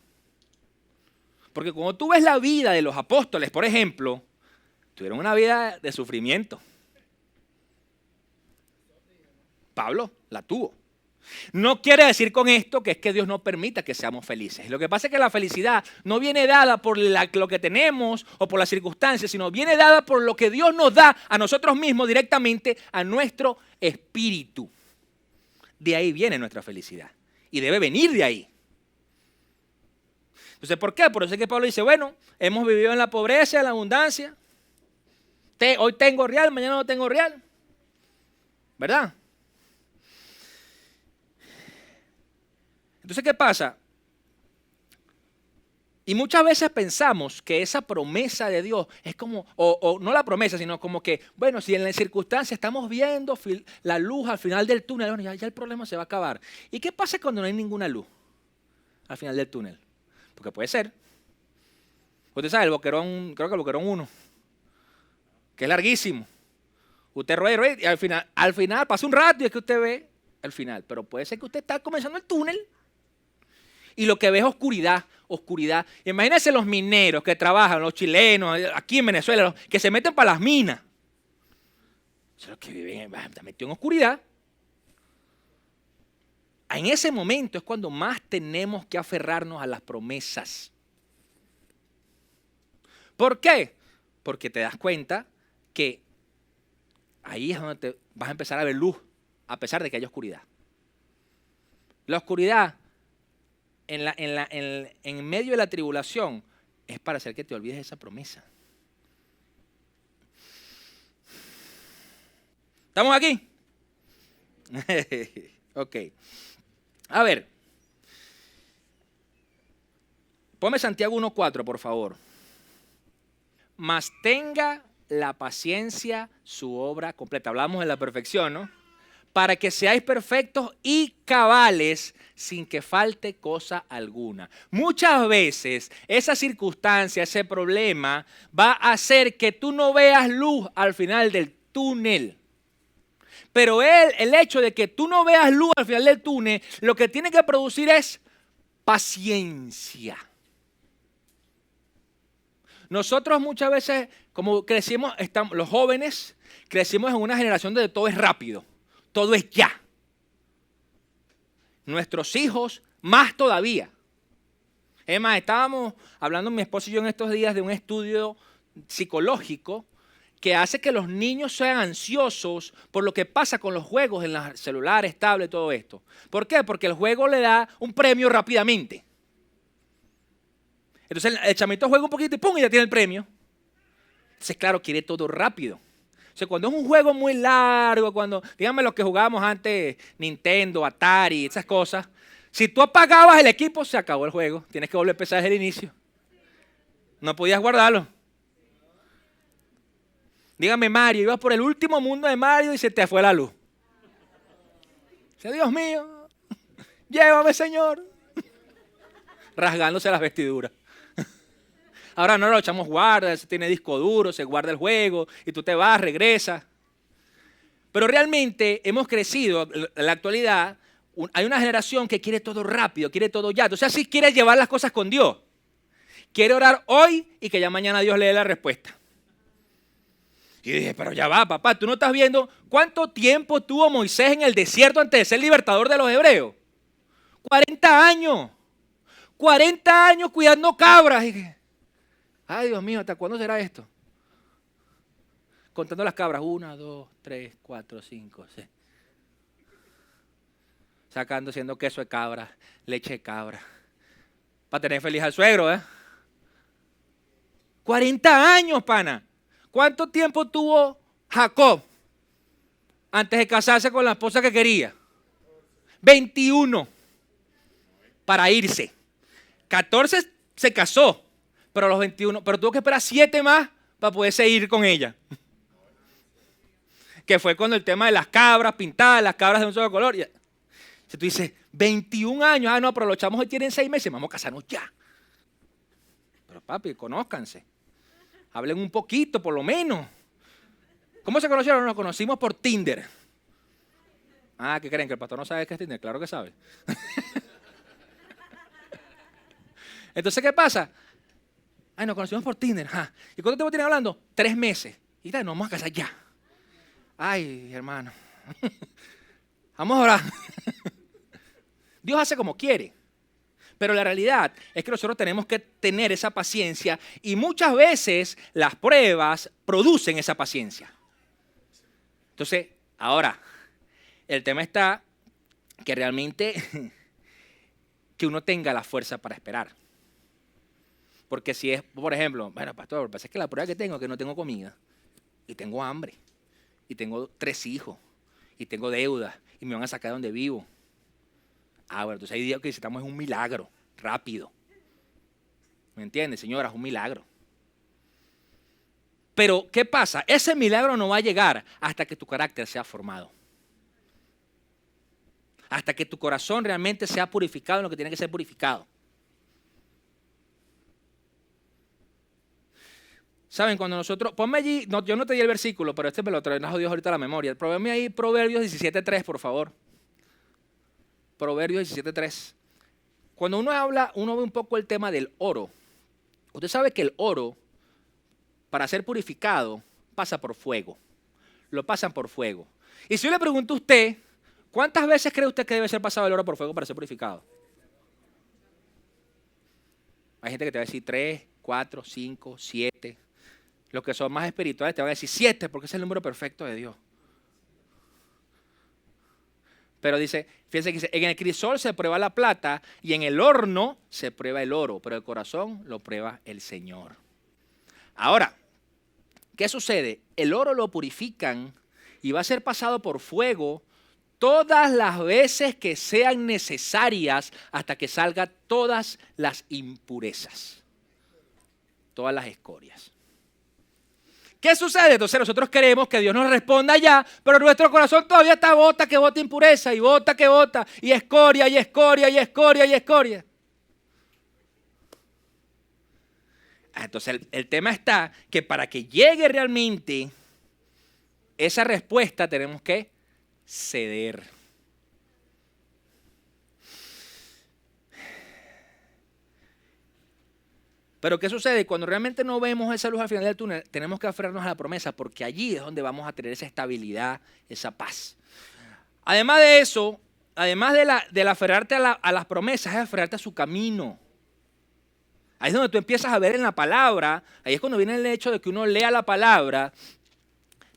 Porque cuando tú ves la vida de los apóstoles, por ejemplo, tuvieron una vida de sufrimiento. Pablo la tuvo. No quiere decir con esto que es que Dios no permita que seamos felices. Lo que pasa es que la felicidad no viene dada por lo que tenemos o por las circunstancias, sino viene dada por lo que Dios nos da a nosotros mismos directamente a nuestro espíritu. De ahí viene nuestra felicidad y debe venir de ahí. Entonces, ¿por qué? Por eso es que Pablo dice, bueno, hemos vivido en la pobreza, en la abundancia. Hoy tengo real, mañana no tengo real. ¿Verdad? Entonces, ¿qué pasa? Y muchas veces pensamos que esa promesa de Dios es como, o no la promesa, sino como que, bueno, si en la circunstancia estamos viendo la luz al final del túnel, bueno, ya el problema se va a acabar. ¿Y qué pasa cuando no hay ninguna luz al final del túnel? Porque puede ser. Usted sabe, el boquerón, creo que el boquerón 1, que es larguísimo. Usted rueda y al final pasa un rato y es que usted ve el final. Pero puede ser que usted está comenzando el túnel y lo que ve es oscuridad, oscuridad. Imagínense los mineros que trabajan, los chilenos, aquí en Venezuela, que se meten para las minas. Son los que viven, están metidos en oscuridad. En ese momento es cuando más tenemos que aferrarnos a las promesas. ¿Por qué? Porque te das cuenta que ahí es donde te vas a empezar a ver luz, a pesar de que hay oscuridad. La oscuridad en medio de la tribulación es para hacer que te olvides de esa promesa. ¿Estamos aquí? Ok. A ver. Ponme Santiago 1:4, por favor. Mas tenga la paciencia su obra completa. Hablamos de la perfección, ¿no? Para que seáis perfectos y cabales sin que falte cosa alguna. Muchas veces esa circunstancia, ese problema va a hacer que tú no veas luz al final del túnel. Pero el hecho de que tú no veas luz al final del túnel, lo que tiene que producir es paciencia. Nosotros muchas veces, como crecimos, los jóvenes, crecimos en una generación donde todo es rápido, todo es ya. Nuestros hijos, más todavía. Es más, estábamos hablando mi esposo y yo en estos días de un estudio psicológico que hace que los niños sean ansiosos por lo que pasa con los juegos en los celulares, tablets, todo esto. ¿Por qué? Porque el juego le da un premio rápidamente. Entonces el chamito juega un poquito y ¡pum! Y ya tiene el premio. Entonces, claro, quiere todo rápido. O sea, cuando es un juego muy largo, díganme los que jugábamos antes, Nintendo, Atari, esas cosas, si tú apagabas el equipo, se acabó el juego. Tienes que volver a empezar desde el inicio. No podías guardarlo. Dígame Mario, ibas por el último mundo de Mario y se te fue la luz. Dice, Dios mío, llévame, Señor. Rasgándose las vestiduras. Ahora no lo echamos guarda, se tiene disco duro, se guarda el juego y tú te vas, regresas. Pero realmente hemos crecido, en la actualidad, hay una generación que quiere todo rápido, quiere todo ya. Entonces así quiere llevar las cosas con Dios. Quiere orar hoy y que ya mañana Dios le dé la respuesta. Y dije, pero ya va, papá, tú no estás viendo cuánto tiempo tuvo Moisés en el desierto antes de ser libertador de los hebreos. 40 años. 40 años cuidando cabras. Y dije, ay, Dios mío, ¿hasta cuándo será esto? Contando las cabras. 1, 2, 3, 4, 5, 6. Sacando, haciendo queso de cabra, leche de cabra. Para tener feliz al suegro, ¿eh? 40 años, pana. ¿Cuánto tiempo tuvo Jacob antes de casarse con la esposa que quería? 21 para irse. 14 se casó, pero a los 21, pero tuvo que esperar 7 más para poderse ir con ella. Que fue cuando el tema de las cabras pintadas, las cabras de un solo color. Si tú dices, 21 años, no, pero los chamos hoy tienen 6 meses, vamos a casarnos ya. Pero papi, conózcanse. Hablen un poquito, por lo menos. ¿Cómo se conocieron? Nos conocimos por Tinder. Ah, ¿qué creen? ¿Que el pastor no sabe qué es Tinder? Claro que sabe. Entonces, ¿qué pasa? Ay, nos conocimos por Tinder. ¿Y cuánto tiempo tienen hablando? 3 meses. Y tal, nos vamos a casar ya. Ay, hermano. Vamos a orar. Dios hace como quiere. Pero la realidad es que nosotros tenemos que tener esa paciencia y muchas veces las pruebas producen esa paciencia. Entonces, ahora, el tema está que realmente que uno tenga la fuerza para esperar. Porque si es, por ejemplo, bueno, pastor, lo que pasa es que la prueba que tengo es que no tengo comida. y tengo hambre, y tengo 3 hijos, y tengo deudas, y me van a sacar de donde vivo. Bueno, entonces hay días que necesitamos un milagro, rápido. ¿Me entiendes, señora? Es un milagro. Pero, ¿qué pasa? Ese milagro no va a llegar hasta que tu carácter sea formado. Hasta que tu corazón realmente sea purificado en lo que tiene que ser purificado. ¿Saben? Cuando nosotros, ponme allí, no, yo no te di el versículo, pero me lo trajo Dios ahorita a la memoria. Ponme ahí Proverbios 17:3, por favor. Proverbios 17:3. Cuando uno habla, uno ve un poco el tema del oro. Usted sabe que el oro, para ser purificado, pasa por fuego. Lo pasan por fuego. Y si yo le pregunto a usted, ¿cuántas veces cree usted que debe ser pasado el oro por fuego para ser purificado? Hay gente que te va a decir 3, 4, 5, 7. Los que son más espirituales te van a decir 7 porque es el número perfecto de Dios. Pero dice, fíjense que dice, en el crisol se prueba la plata y en el horno se prueba el oro, pero el corazón lo prueba el Señor. Ahora, ¿qué sucede? El oro lo purifican y va a ser pasado por fuego todas las veces que sean necesarias hasta que salgan todas las impurezas, todas las escorias. ¿Qué sucede? Entonces nosotros queremos que Dios nos responda ya, pero nuestro corazón todavía está bota que bota impureza y bota que bota y escoria y escoria y escoria y escoria. Entonces el tema está que para que llegue realmente esa respuesta tenemos que ceder. Pero ¿qué sucede? Cuando realmente no vemos esa luz al final del túnel, tenemos que aferrarnos a la promesa porque allí es donde vamos a tener esa estabilidad, esa paz. Además de eso, además del aferrarte a las promesas, es aferrarte a su camino. Ahí es donde tú empiezas a ver en la palabra, ahí es cuando viene el hecho de que uno lea la palabra,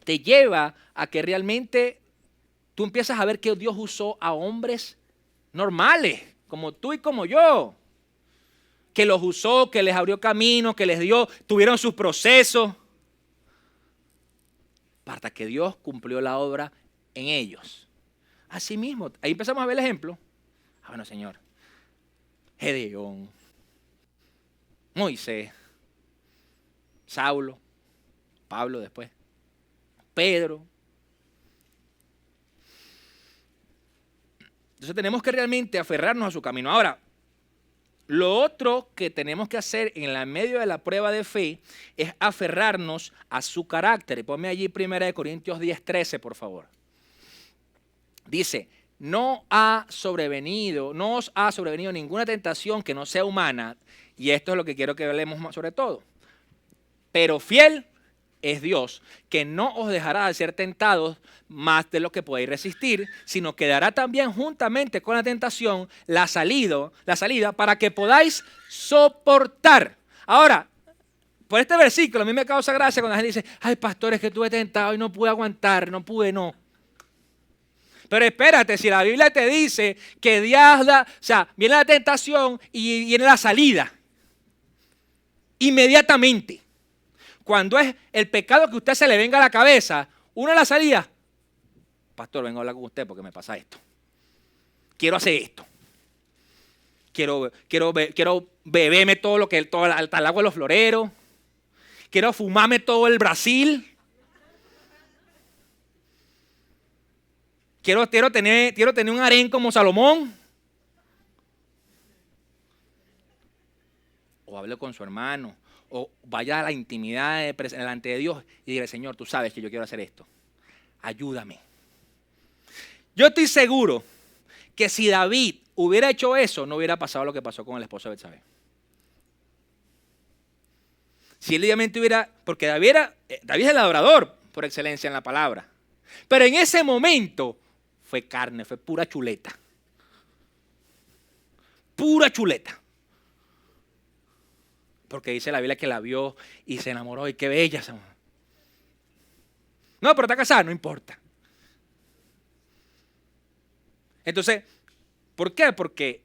te lleva a que realmente tú empiezas a ver que Dios usó a hombres normales, como tú y como yo. Que los usó, que les abrió camino, que les dio, tuvieron sus procesos. Hasta que Dios cumplió la obra en ellos. Así mismo, ahí empezamos a ver el ejemplo. Bueno, Señor, Gedeón, Moisés, Saulo, Pablo después, Pedro. Entonces tenemos que realmente aferrarnos a su camino. Ahora, lo otro que tenemos que hacer en el medio de la prueba de fe es aferrarnos a su carácter. Ponme allí 1 Corintios 10:13, por favor. Dice, no os ha sobrevenido ninguna tentación que no sea humana, y esto es lo que quiero que hablemos más sobre todo. Pero fiel es Dios, que no os dejará de ser tentados más de lo que podéis resistir, sino que dará también juntamente con la tentación la salida para que podáis soportar. Ahora, por este versículo a mí me causa gracia cuando la gente dice, ay, pastor, es que estuve tentado y no pude aguantar, no. Pero espérate, si la Biblia te dice que Dios viene la tentación y viene la salida, inmediatamente. Cuando es el pecado que a usted se le venga a la cabeza, una de las salidas, pastor, vengo a hablar con usted porque me pasa esto. Quiero hacer esto. Quiero beberme todo el agua de los floreros. Quiero fumarme todo el Brasil. Quiero tener un harén como Salomón. O hable con su hermano. O vaya a la intimidad delante de Dios y diga, Señor, tú sabes que yo quiero hacer esto. Ayúdame. Yo estoy seguro que si David hubiera hecho eso, no hubiera pasado lo que pasó con el esposo de Betsabé. Si él realmente porque David es el adorador por excelencia en la palabra. Pero en ese momento fue carne, fue pura chuleta. Pura chuleta. Porque dice la Biblia que la vio y se enamoró. Y qué bella. No, pero está casada, no importa. Entonces, ¿por qué? Porque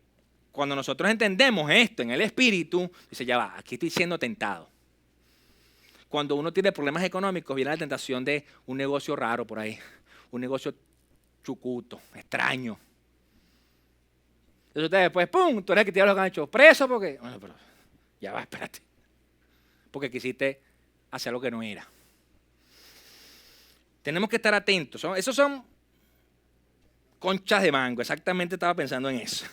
cuando nosotros entendemos esto en el espíritu, dice, ya va, aquí estoy siendo tentado. cuando uno tiene problemas económicos, viene la tentación de un negocio raro por ahí, un negocio chucuto, extraño. Entonces usted después, ¡pum!, tú eres el que tira los ganchos, preso porque... Bueno, pero ya va, espérate. Porque quisiste hacer lo que no era. Tenemos que estar atentos. Esos son conchas de mango, exactamente estaba pensando en eso.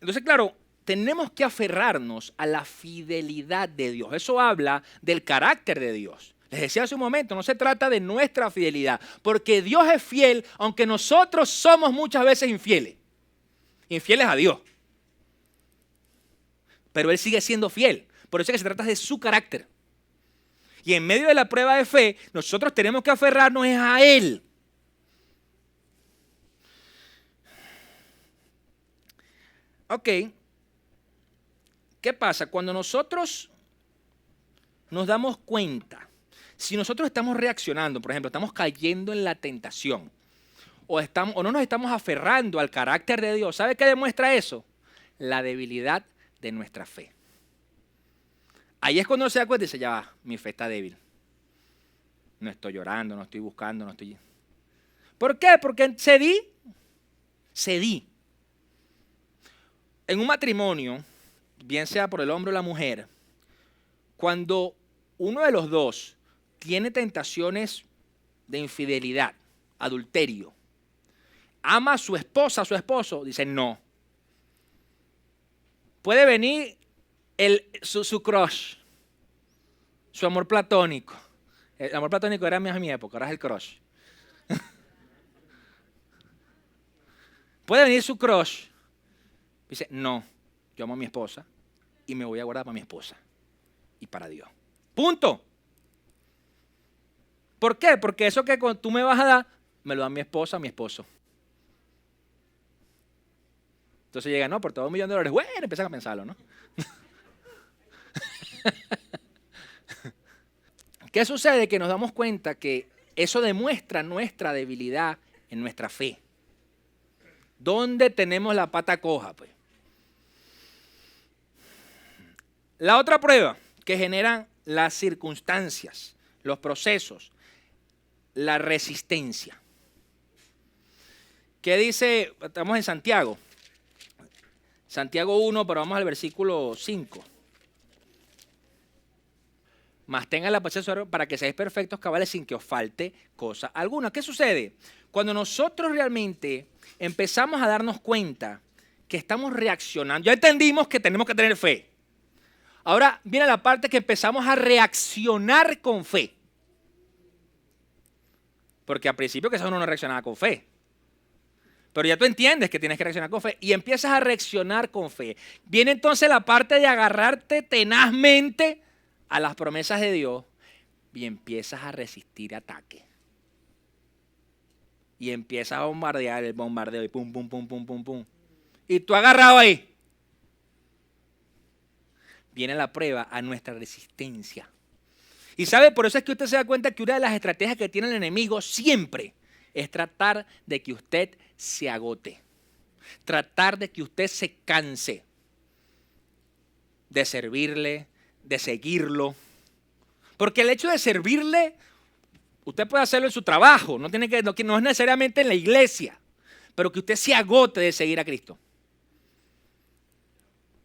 Entonces, claro, tenemos que aferrarnos a la fidelidad de Dios. Eso habla del carácter de Dios. Les decía hace un momento, no se trata de nuestra fidelidad, porque Dios es fiel, aunque nosotros somos muchas veces infieles. Infieles a Dios. Pero Él sigue siendo fiel. Por eso es que se trata de su carácter. Y en medio de la prueba de fe, nosotros tenemos que aferrarnos a Él. Ok. ¿Qué pasa? Cuando nosotros nos damos cuenta, si nosotros estamos reaccionando, por ejemplo, estamos cayendo en la tentación, o no nos estamos aferrando al carácter de Dios, ¿sabe qué demuestra eso? La debilidad de nuestra fe. Ahí es cuando uno se da cuenta y dice, ya va, mi fe está débil. No estoy llorando, no estoy buscando, no estoy... ¿Por qué? Porque cedí. En un matrimonio, bien sea por el hombre o la mujer, cuando uno de los dos tiene tentaciones de infidelidad, adulterio, ama a su esposa, a su esposo, dice no. Puede venir su crush, su amor platónico. El amor platónico era más en mi época, ahora es el crush. Puede venir su crush. Dice, no, yo amo a mi esposa y me voy a guardar para mi esposa y para Dios. Punto. ¿Por qué? Porque eso que tú me vas a dar, me lo da mi esposa, a mi esposo. Entonces llega, no, por todo $1.000.000. Bueno, empiezan a pensarlo, ¿no? ¿Qué sucede? Que nos damos cuenta que eso demuestra nuestra debilidad en nuestra fe. ¿Dónde tenemos la pata coja? Pues? La otra prueba que generan las circunstancias, los procesos, la resistencia. ¿Qué dice? Estamos en Santiago. Santiago 1, pero vamos al versículo 5. Mas tengan la paciencia para que seáis perfectos, cabales, sin que os falte cosa alguna. ¿Qué sucede? Cuando nosotros realmente empezamos a darnos cuenta que estamos reaccionando, ya entendimos que tenemos que tener fe. Ahora viene la parte que empezamos a reaccionar con fe. Porque al principio quizás uno no reaccionaba con fe. Pero ya tú entiendes que tienes que reaccionar con fe y empiezas a reaccionar con fe. Viene entonces la parte de agarrarte tenazmente a las promesas de Dios y empiezas a resistir ataque. Y empiezas a bombardear el bombardeo y pum, pum, pum, pum, pum, pum. Y tú agarrado ahí. Viene la prueba a nuestra resistencia. Y sabe, por eso es que usted se da cuenta que una de las estrategias que tiene el enemigo siempre es tratar de que usted se agote. Tratar de que usted se canse de servirle, de seguirlo. Porque el hecho de servirle, usted puede hacerlo en su trabajo, no es necesariamente en la iglesia, pero que usted se agote de seguir a Cristo.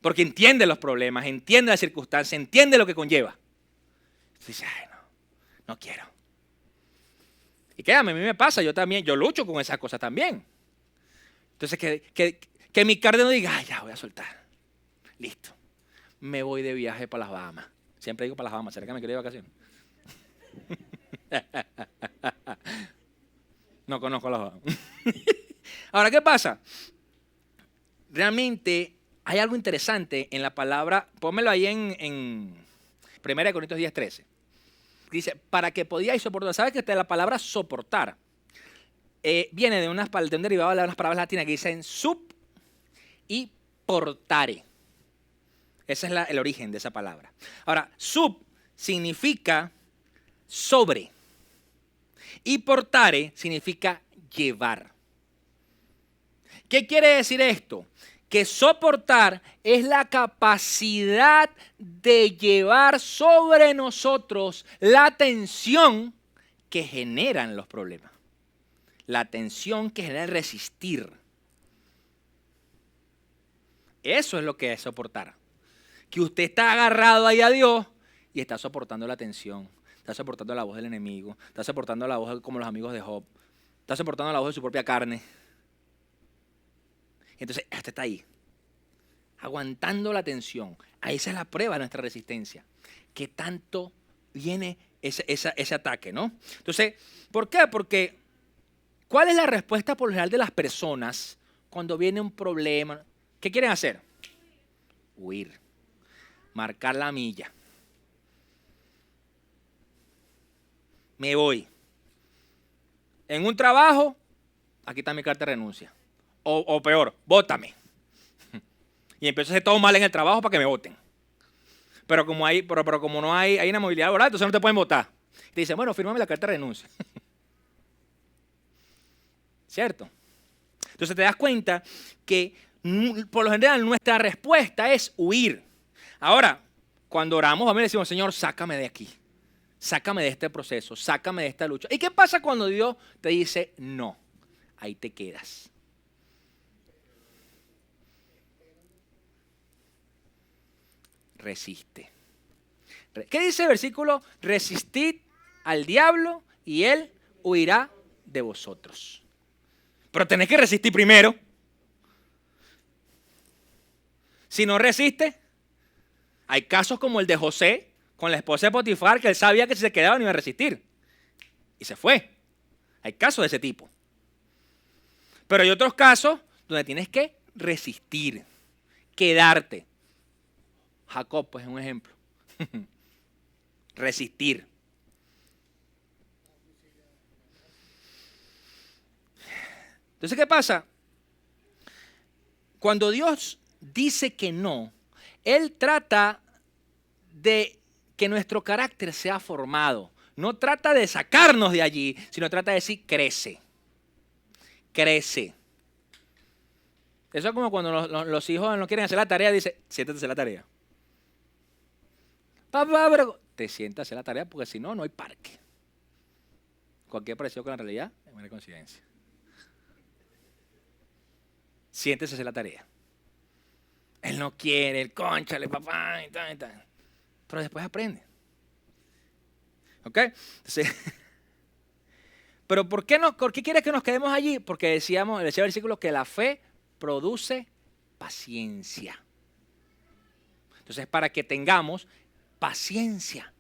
Porque entiende los problemas, entiende las circunstancias, entiende lo que conlleva. Dice, ay, no quiero. Y créame, a mí me pasa, yo lucho con esas cosas también. Entonces, que mi carne no diga, ay, ya voy a soltar. Listo. Me voy de viaje para las Bahamas. Siempre digo para las Bahamas, ¿será que me quiero ir de vacaciones? No conozco las Bahamas. Ahora, ¿qué pasa? Realmente hay algo interesante en la palabra, pónmelo ahí en 1 Corintios 10:13. Dice, para que podíais soportar. ¿Sabes que la palabra soportar viene de un derivado de unas palabras latinas que dicen sub y portare? Ese es el origen de esa palabra. Ahora, sub significa sobre y portare significa llevar. ¿Qué quiere decir esto? que soportar es la capacidad de llevar sobre nosotros la tensión que generan los problemas. La tensión que genera el resistir. Eso es lo que es soportar. Que usted está agarrado ahí a Dios y está soportando la tensión. Está soportando la voz del enemigo. Está soportando la voz como los amigos de Job. Está soportando la voz de su propia carne. Entonces, usted está ahí. Aguantando la tensión. Esa es la prueba de nuestra resistencia. ¿Qué tanto viene ese ataque, no? Entonces, ¿por qué? Porque ¿cuál es la respuesta por lo general de las personas cuando viene un problema? ¿Qué quieren hacer? Huir. Marcar la milla. Me voy. En un trabajo, aquí está mi carta de renuncia. O peor, bótame. Y empiezo a hacer todo mal en el trabajo para que me voten. Pero como no hay una movilidad laboral, entonces no te pueden votar. Te dicen, bueno, fírmame la carta de renuncia. ¿Cierto? Entonces te das cuenta que por lo general nuestra respuesta es huir. Ahora, cuando oramos, a mí le decimos, Señor, sácame de aquí. Sácame de este proceso, sácame de esta lucha. ¿Y qué pasa cuando Dios te dice no? Ahí te quedas. Resiste. ¿Qué dice el versículo? Resistid al diablo y él huirá de vosotros. Pero tenés que resistir primero. Si no resiste, hay casos como el de José con la esposa de Potifar, que él sabía que si se quedaba no iba a resistir. Y se fue. Hay casos de ese tipo. Pero hay otros casos donde tienes que resistir, quedarte. Jacob, pues, es un ejemplo. Resistir. Entonces, ¿qué pasa? Cuando Dios dice que no, Él trata de que nuestro carácter sea formado. No trata de sacarnos de allí, sino trata de decir, crece. Crece. Eso es como cuando los hijos no quieren hacer la tarea, dice, siéntate a hacer la tarea. Papá, pero te sientas a hacer la tarea porque si no, no hay parque. Cualquier parecido con la realidad es una coincidencia. Siéntese a hacer la tarea. Él no quiere, el cónchale, papá, y tal, y tal. Pero después aprende. ¿Ok? Entonces, pero ¿por qué quiere que nos quedemos allí? Porque decía el versículo que la fe produce paciencia. Entonces, para que tengamos paciencia.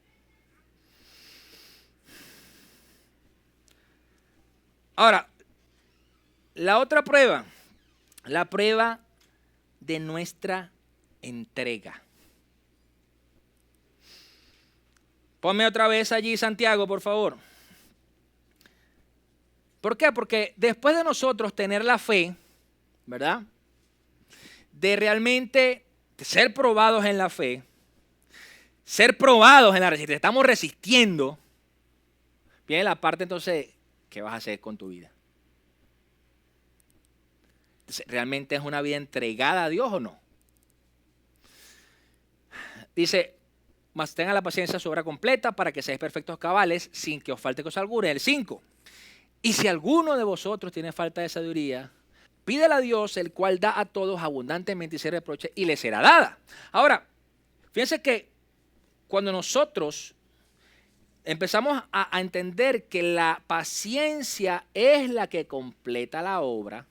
Ahora, la otra prueba, la prueba de nuestra entrega. Ponme otra vez allí, Santiago, por favor. ¿Por qué? Porque después de nosotros tener la fe, ¿verdad? De realmente ser probados en la fe, ser probados en la resistencia, estamos resistiendo, viene la parte entonces, ¿qué vas a hacer con tu vida? Entonces, ¿realmente es una vida entregada a Dios o no? Dice, mas tenga la paciencia su obra completa para que seáis perfectos cabales sin que os falte cosa alguna. El 5. Y si alguno de vosotros tiene falta de sabiduría, pídela a Dios, el cual da a todos abundantemente y sin reproche, y le será dada. Ahora, fíjense que cuando nosotros empezamos a entender que la paciencia es la que completa la obra,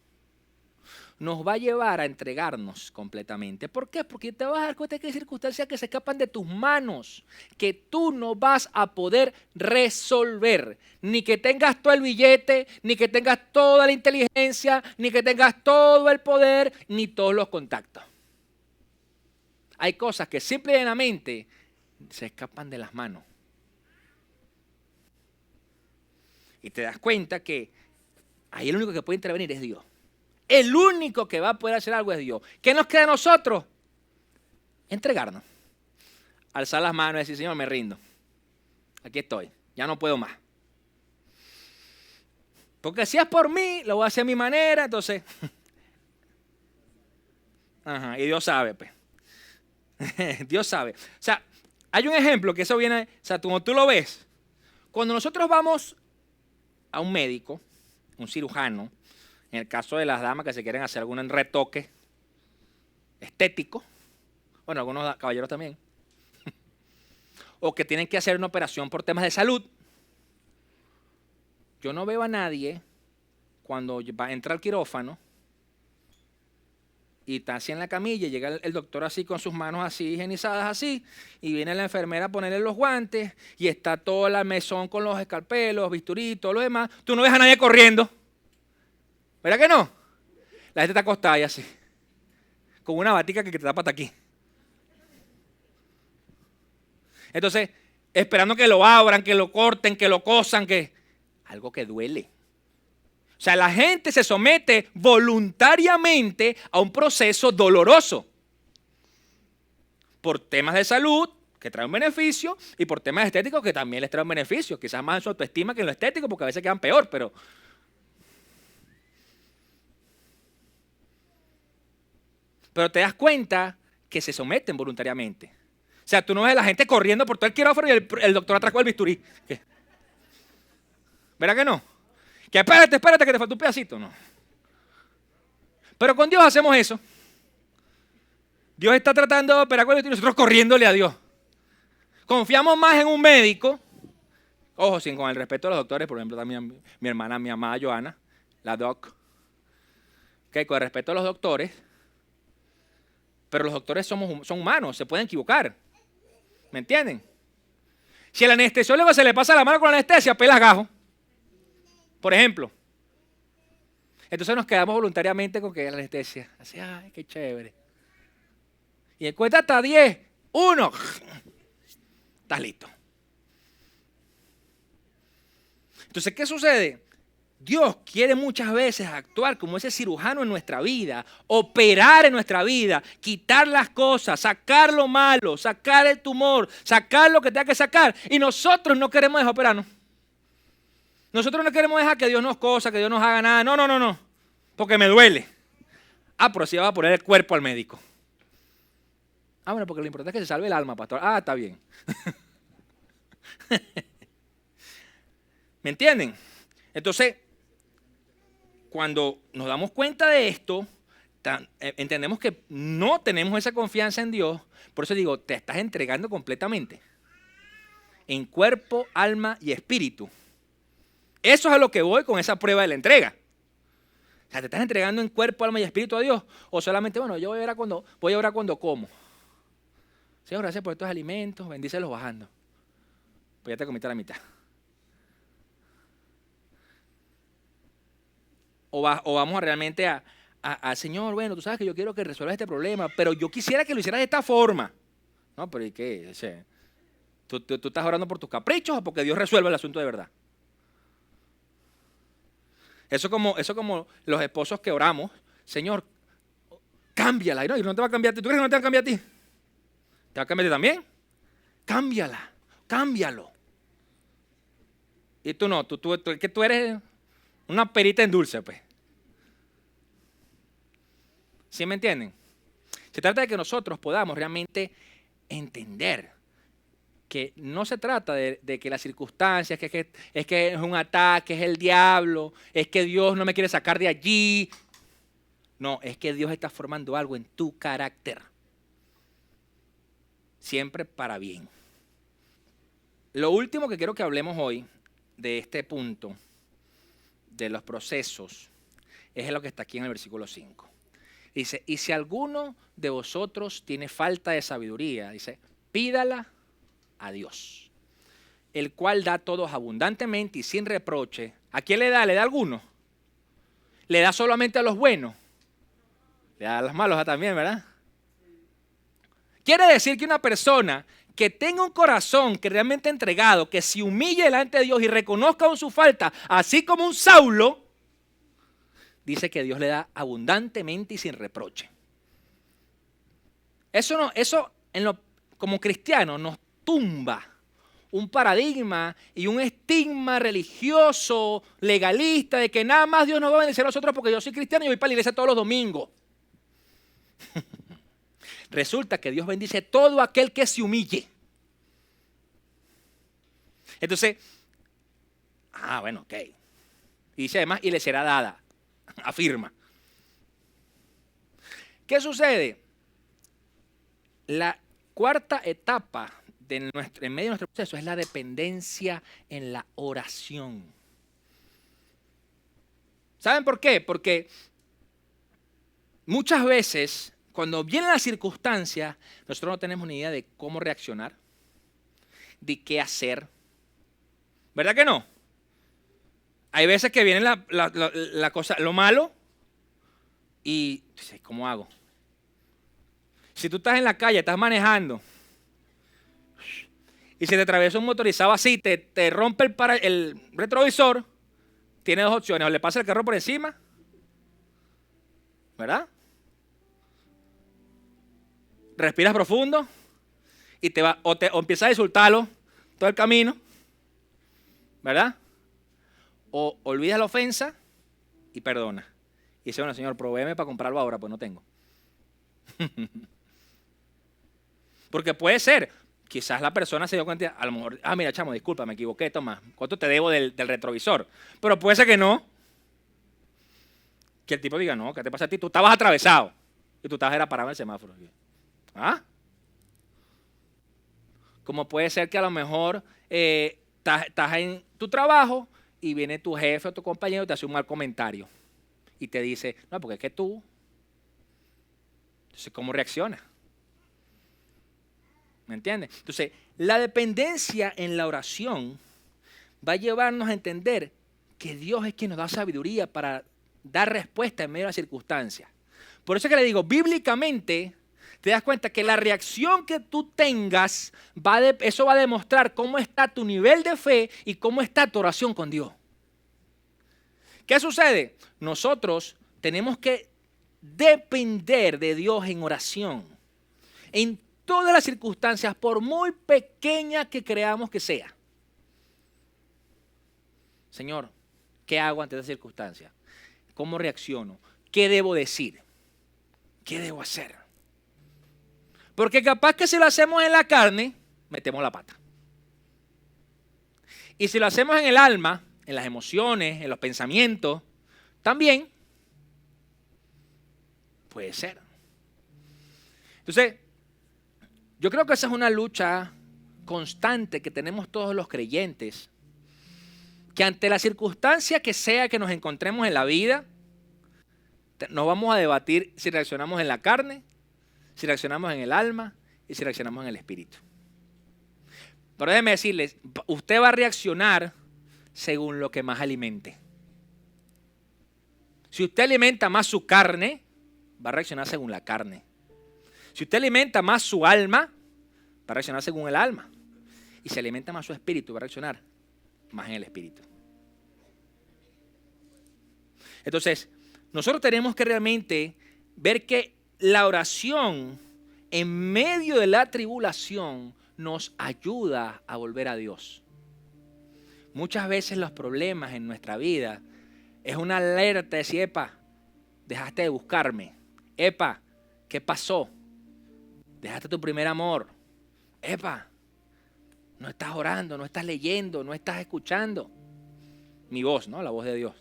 nos va a llevar a entregarnos completamente. ¿Por qué? Porque te vas a dar cuenta que hay circunstancias que se escapan de tus manos, que tú no vas a poder resolver. Ni que tengas todo el billete, ni que tengas toda la inteligencia, ni que tengas todo el poder, ni todos los contactos. Hay cosas que simplemente se escapan de las manos. Y te das cuenta que ahí el único que puede intervenir es Dios. El único que va a poder hacer algo es Dios. ¿Qué nos queda a nosotros? Entregarnos. Alzar las manos y decir, Señor, me rindo. Aquí estoy. Ya no puedo más. Porque si es por mí, lo voy a hacer a mi manera. Entonces, Ajá, y Dios sabe, pues. Dios sabe. O sea, hay un ejemplo que eso viene, o sea, como tú lo ves, cuando nosotros vamos a un médico, un cirujano, en el caso de las damas que se quieren hacer algún retoque estético, bueno, algunos caballeros también, o que tienen que hacer una operación por temas de salud, yo no veo a nadie cuando entra al quirófano y está así en la camilla y llega el doctor así con sus manos así higienizadas así y viene la enfermera a ponerle los guantes y está toda la mesón con los escalpelos, bisturí, todo lo demás. Tú no ves a nadie corriendo. ¿Verdad que no? La gente está acostada y así, con una batica que te tapa hasta aquí. Entonces, esperando que lo abran, que lo corten, que lo cosan, que algo que duele. O sea, la gente se somete voluntariamente a un proceso doloroso por temas de salud que traen un beneficio y por temas estéticos que también les traen un beneficio. Quizás más en su autoestima que en lo estético porque a veces quedan peor, pero te das cuenta que se someten voluntariamente. O sea, tú no ves a la gente corriendo por todo el quirófano y el doctor atracó el bisturí. ¿Qué? ¿Verdad que no? Que espérate que te falta un pedacito. No. Pero con Dios hacemos eso. Dios está tratando de operar con el bisturí y nosotros corriéndole a Dios. Confiamos más en un médico. Ojo, sin con el respeto de los doctores, por ejemplo, también mi hermana, mi amada Joana, la doc. Okay, con el respeto a los doctores. Pero los doctores son humanos, se pueden equivocar. ¿Me entienden? Si al anestesiólogo se le pasa la mano con la anestesia, pela gajo. Por ejemplo. Entonces nos quedamos voluntariamente con que la anestesia. Así, ay, qué chévere. Y en cuenta hasta 10. 1. Estás listo. Entonces, ¿qué sucede? Dios quiere muchas veces actuar como ese cirujano en nuestra vida, operar en nuestra vida, quitar las cosas, sacar lo malo, sacar el tumor, sacar lo que tenga que sacar. Y nosotros no queremos dejar operarnos. Nosotros no queremos dejar que Dios nos cosa, que Dios nos haga nada. No. Porque me duele. Pero sí va a poner el cuerpo al médico. Bueno, porque lo importante es que se salve el alma, pastor. Está bien. ¿Me entienden? Entonces, cuando nos damos cuenta de esto, entendemos que no tenemos esa confianza en Dios. Por eso digo, te estás entregando completamente. En cuerpo, alma y espíritu. Eso es a lo que voy con esa prueba de la entrega. O sea, ¿te estás entregando en cuerpo, alma y espíritu a Dios? O solamente, bueno, yo voy a orar cuando como. Señor, gracias por estos alimentos, bendícelos bajando. Pues ya te comiste la mitad. O vamos realmente a Señor, bueno, tú sabes que yo quiero que resuelvas este problema, pero yo quisiera que lo hicieras de esta forma. No, pero ¿y qué? O sea, ¿tú estás orando por tus caprichos o porque Dios resuelve el asunto de verdad? Eso como los esposos que oramos, Señor, cámbiala. Y no te va a cambiar a ti. ¿Tú crees que no te va a cambiar a ti? ¿Te va a cambiar a ti también? Cámbiala, cámbialo. Y tú no, tú eres una perita en dulce, pues. ¿Sí me entienden? Se trata de que nosotros podamos realmente entender que no se trata de que las circunstancias, es que es un ataque, es el diablo, es que Dios no me quiere sacar de allí. No, es que Dios está formando algo en tu carácter. Siempre para bien. Lo último que quiero que hablemos hoy de este punto, de los procesos, es lo que está aquí en el versículo 5. Dice, y si alguno de vosotros tiene falta de sabiduría, dice, pídala a Dios, el cual da a todos abundantemente y sin reproche. ¿A quién le da? ¿Le da a alguno? ¿Le da solamente a los buenos? Le da a los malos también, ¿verdad? Quiere decir que una persona que tenga un corazón que realmente entregado, que se humille delante de Dios y reconozca con su falta, así como un Saulo, dice que Dios le da abundantemente y sin reproche. Eso como cristianos nos tumba un paradigma y un estigma religioso, legalista, de que nada más Dios nos va a bendecir a nosotros porque yo soy cristiano y voy para la iglesia todos los domingos. Resulta que Dios bendice todo aquel que se humille. Entonces, bueno, ok. Y dice además, y le será dada. Afirma. ¿Qué sucede? La cuarta etapa en medio de nuestro proceso es la dependencia en la oración. ¿Saben por qué? Porque muchas veces, cuando vienen las circunstancias, nosotros no tenemos ni idea de cómo reaccionar, de qué hacer. ¿Verdad que no? Hay veces que viene la cosa, lo malo, y dices, ¿cómo hago? Si tú estás en la calle, estás manejando, y se te atraviesa un motorizado así, te rompe el retrovisor, tienes dos opciones: o le pasa el carro por encima, ¿verdad? Respiras profundo y te va, o empiezas a insultarlo todo el camino, ¿verdad? O olvidas la ofensa y perdona. Y dice, bueno, Señor, provéeme para comprarlo ahora, pues no tengo. Porque puede ser, quizás la persona se dio cuenta, a lo mejor, mira, chamo, disculpa, me equivoqué, toma, ¿cuánto te debo del retrovisor? Pero puede ser que no. Que el tipo diga, no, ¿qué te pasa a ti? Tú estabas atravesado y tú estabas parado en el semáforo. Como puede ser que a lo mejor estás en tu trabajo y viene tu jefe o tu compañero y te hace un mal comentario. Y te dice, no, porque es que tú. Entonces, ¿cómo reacciona? ¿Me entiendes? Entonces, la dependencia en la oración va a llevarnos a entender que Dios es quien nos da sabiduría para dar respuesta en medio de las circunstancias. Por eso es que le digo, bíblicamente, te das cuenta que la reacción que tú tengas, eso va a demostrar cómo está tu nivel de fe y cómo está tu oración con Dios. ¿Qué sucede? Nosotros tenemos que depender de Dios en oración, en todas las circunstancias, por muy pequeña que creamos que sea. Señor, ¿qué hago ante esa circunstancia? ¿Cómo reacciono? ¿Qué debo decir? ¿Qué debo hacer? Porque capaz que si lo hacemos en la carne, metemos la pata. Y si lo hacemos en el alma, en las emociones, en los pensamientos, también puede ser. Entonces, yo creo que esa es una lucha constante que tenemos todos los creyentes, que ante la circunstancia que sea que nos encontremos en la vida, nos vamos a debatir si reaccionamos en la carne, si reaccionamos en el alma y si reaccionamos en el espíritu. Pero déjeme decirles, usted va a reaccionar según lo que más alimente. Si usted alimenta más su carne, va a reaccionar según la carne. Si usted alimenta más su alma, va a reaccionar según el alma. Y si alimenta más su espíritu, va a reaccionar más en el espíritu. Entonces, nosotros tenemos que realmente ver que la oración en medio de la tribulación nos ayuda a volver a Dios. Muchas veces los problemas en nuestra vida es una alerta de decir, epa, dejaste de buscarme. Epa, ¿qué pasó? Dejaste tu primer amor. Epa, no estás orando, no estás leyendo, no estás escuchando mi voz, ¿no? La voz de Dios.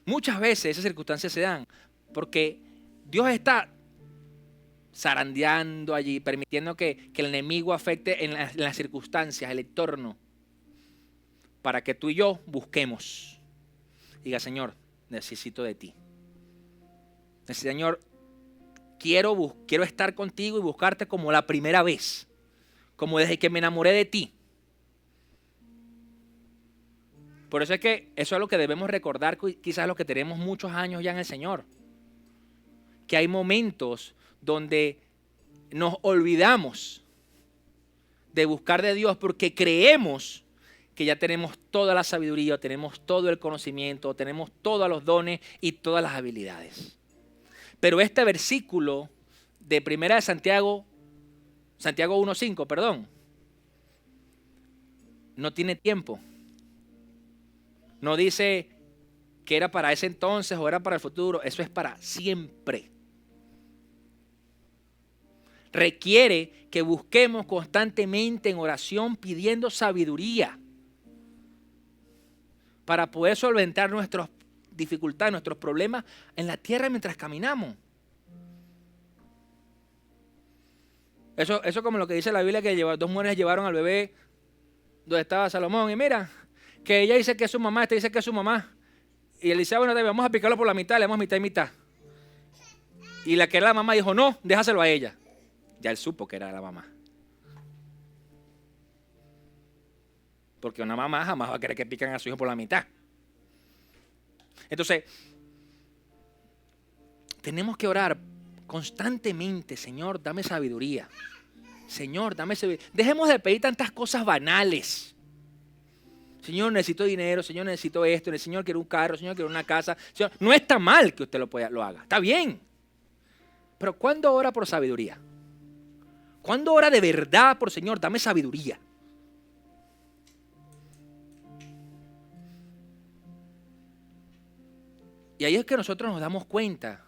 Muchas veces esas circunstancias se dan porque Dios está zarandeando allí, permitiendo que el enemigo afecte en las circunstancias, el entorno, para que tú y yo busquemos. Diga, Señor, necesito de ti. Señor, quiero estar contigo y buscarte como la primera vez, como desde que me enamoré de ti. Por eso es que eso es lo que debemos recordar, quizás los que tenemos muchos años ya en el Señor. Que hay momentos donde nos olvidamos de buscar de Dios porque creemos que ya tenemos toda la sabiduría, tenemos todo el conocimiento, tenemos todos los dones y todas las habilidades. Pero este versículo de Primera de Santiago 1:5, perdón, no tiene tiempo. No dice que era para ese entonces o era para el futuro, eso es para siempre. Requiere que busquemos constantemente en oración pidiendo sabiduría para poder solventar nuestras dificultades, nuestros problemas en la tierra mientras caminamos. Eso como lo que dice la Biblia, que dos mujeres llevaron al bebé donde estaba Salomón. Y mira, que ella dice que es su mamá, este dice que es su mamá. Y él dice, bueno, vamos a picarlo por la mitad, le damos mitad y mitad. Y la que era la mamá dijo, no, déjaselo a ella. Ya él supo que era la mamá. Porque una mamá jamás va a querer que pican a su hijo por la mitad. Entonces, tenemos que orar constantemente, Señor, dame sabiduría. Señor, dame sabiduría. Dejemos de pedir tantas cosas banales. Señor, necesito dinero. Señor, necesito esto. Señor, quiero un carro. Señor, quiero una casa. Señor, no está mal que usted lo haga. Está bien. Pero ¿cuándo ora por sabiduría? ¿Cuándo ora de verdad por Señor, dame sabiduría? Y ahí es que nosotros nos damos cuenta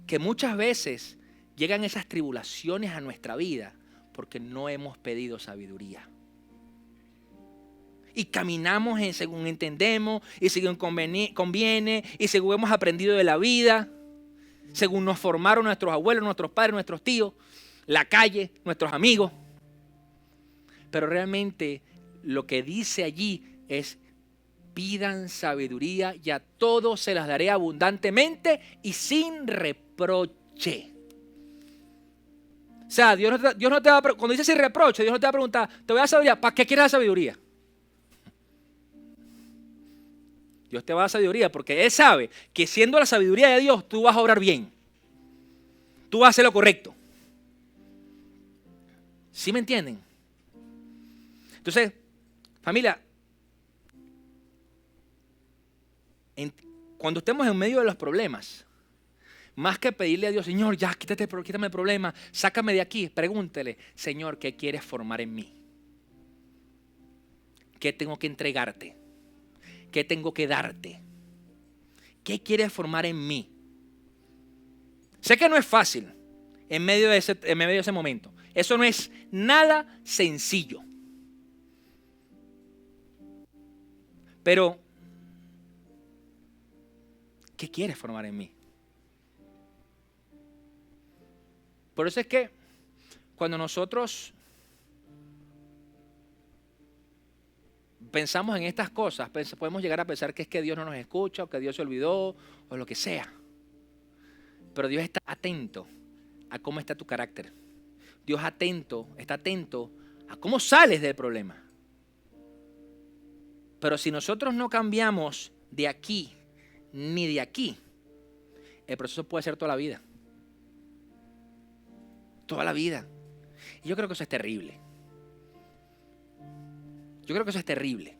que muchas veces llegan esas tribulaciones a nuestra vida porque no hemos pedido sabiduría. Y caminamos según entendemos y según conviene y según hemos aprendido de la vida, según nos formaron nuestros abuelos, nuestros padres, nuestros tíos, la calle, nuestros amigos. Pero realmente lo que dice allí es: pidan sabiduría y a todos se las daré abundantemente y sin reproche. O sea, Dios no te va a, cuando dice sin reproche, Dios no te va a preguntar, te voy a dar sabiduría, ¿para qué quieres la sabiduría? Dios te va a dar sabiduría porque Él sabe que siendo la sabiduría de Dios, tú vas a obrar bien. Tú vas a hacer lo correcto. ¿Sí me entienden? Entonces, familia, cuando estemos en medio de los problemas, más que pedirle a Dios, Señor, ya quítame el problema, sácame de aquí, pregúntele, Señor, ¿qué quieres formar en mí? ¿Qué tengo que entregarte? ¿Qué tengo que darte? ¿Qué quieres formar en mí? Sé que no es fácil en medio de ese momento. Eso no es nada sencillo. Pero, ¿qué quieres formar en mí? Por eso es que cuando nosotros pensamos en estas cosas, podemos llegar a pensar que es que Dios no nos escucha o que Dios se olvidó o lo que sea. Pero Dios está atento a cómo está tu carácter. Dios está atento a cómo sales del problema. Pero si nosotros no cambiamos de aquí ni de aquí, el proceso puede ser toda la vida. Toda la vida. Y yo creo que eso es terrible. Yo creo que eso es terrible.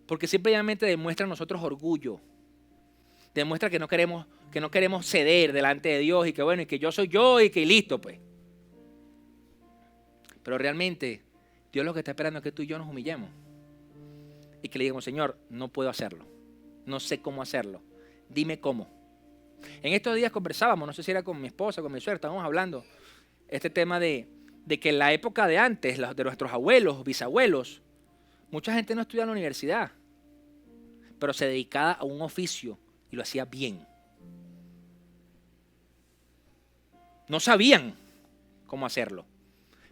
Porque simplemente demuestra a nosotros orgullo. Demuestra que no queremos ceder delante de Dios y que bueno, y que yo soy yo y que listo pues. Pero realmente Dios lo que está esperando es que tú y yo nos humillemos. Y que le digamos, Señor, no puedo hacerlo. No sé cómo hacerlo. Dime cómo. En estos días conversábamos, no sé si era con mi esposa, con mi suegra, estábamos hablando este tema de que en la época de antes, de nuestros abuelos, bisabuelos, mucha gente no estudiaba en la universidad, pero se dedicaba a un oficio y lo hacía bien. No sabían cómo hacerlo,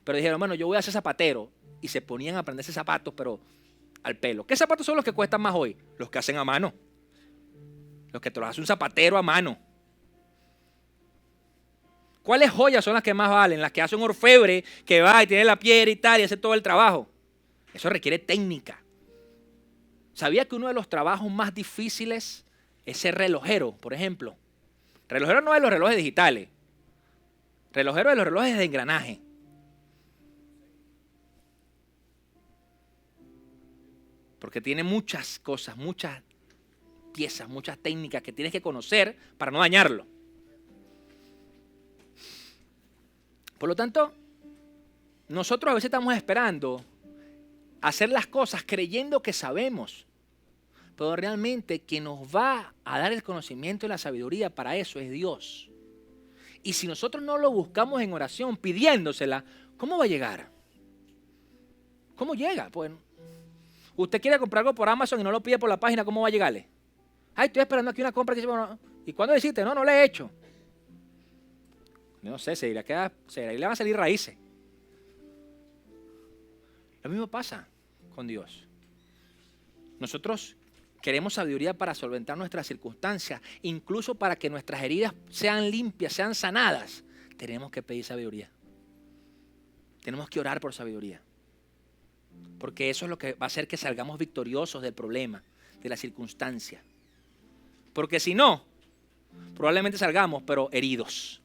pero dijeron, bueno, yo voy a ser zapatero, y se ponían a aprenderse zapatos, pero al pelo. ¿Qué zapatos son los que cuestan más hoy? Los que hacen a mano. Los que te los hace un zapatero a mano. ¿Cuáles joyas son las que más valen? Las que hace un orfebre que va y tiene la piedra y tal y hace todo el trabajo. Eso requiere técnica. ¿Sabía que uno de los trabajos más difíciles es ser relojero, por ejemplo? Relojero no es de los relojes digitales. Relojero de los relojes de engranaje. Porque tiene muchas cosas, muchas piezas, muchas técnicas que tienes que conocer para no dañarlo. Por lo tanto, nosotros a veces estamos esperando hacer las cosas creyendo que sabemos. Pero realmente quien nos va a dar el conocimiento y la sabiduría para eso es Dios. Y si nosotros no lo buscamos en oración, pidiéndosela, ¿cómo va a llegar? ¿Cómo llega? Pues, usted quiere comprar algo por Amazon y no lo pide por la página, ¿cómo va a llegarle? Ay, estoy esperando aquí una compra. ¿Y cuándo deciste? No la he hecho. No sé, se le van a salir raíces. Lo mismo pasa con Dios. Nosotros queremos sabiduría para solventar nuestras circunstancias, incluso para que nuestras heridas sean limpias, sean sanadas. Tenemos que pedir sabiduría. Tenemos que orar por sabiduría. Porque eso es lo que va a hacer que salgamos victoriosos del problema, de la circunstancia. Porque si no, probablemente salgamos, pero heridos.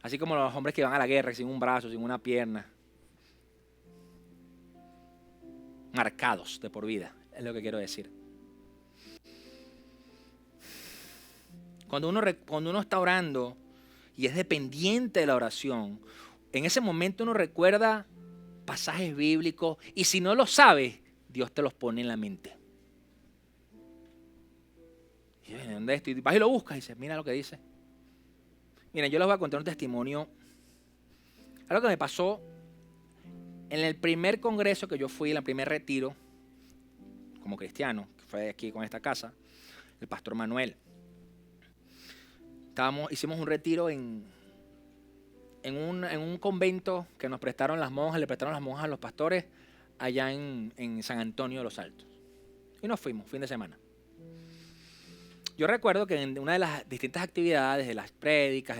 Así como los hombres que van a la guerra sin un brazo, sin una pierna. Marcados de por vida, es lo que quiero decir. Cuando uno está orando y es dependiente de la oración, en ese momento uno recuerda pasajes bíblicos y si no lo sabes, Dios te los pone en la mente. Y ¿dónde estoy? Vas y lo buscas y dices, mira lo que dice. Miren, yo les voy a contar un testimonio. Algo que me pasó en el primer congreso que yo fui, en el primer retiro, como cristiano, que fue aquí con esta casa, el pastor Manuel. Hicimos un retiro en un convento que nos prestaron las monjas, le prestaron las monjas a los pastores allá en San Antonio de los Altos. Y nos fuimos, fin de semana. Yo recuerdo que en una de las distintas actividades, de las prédicas,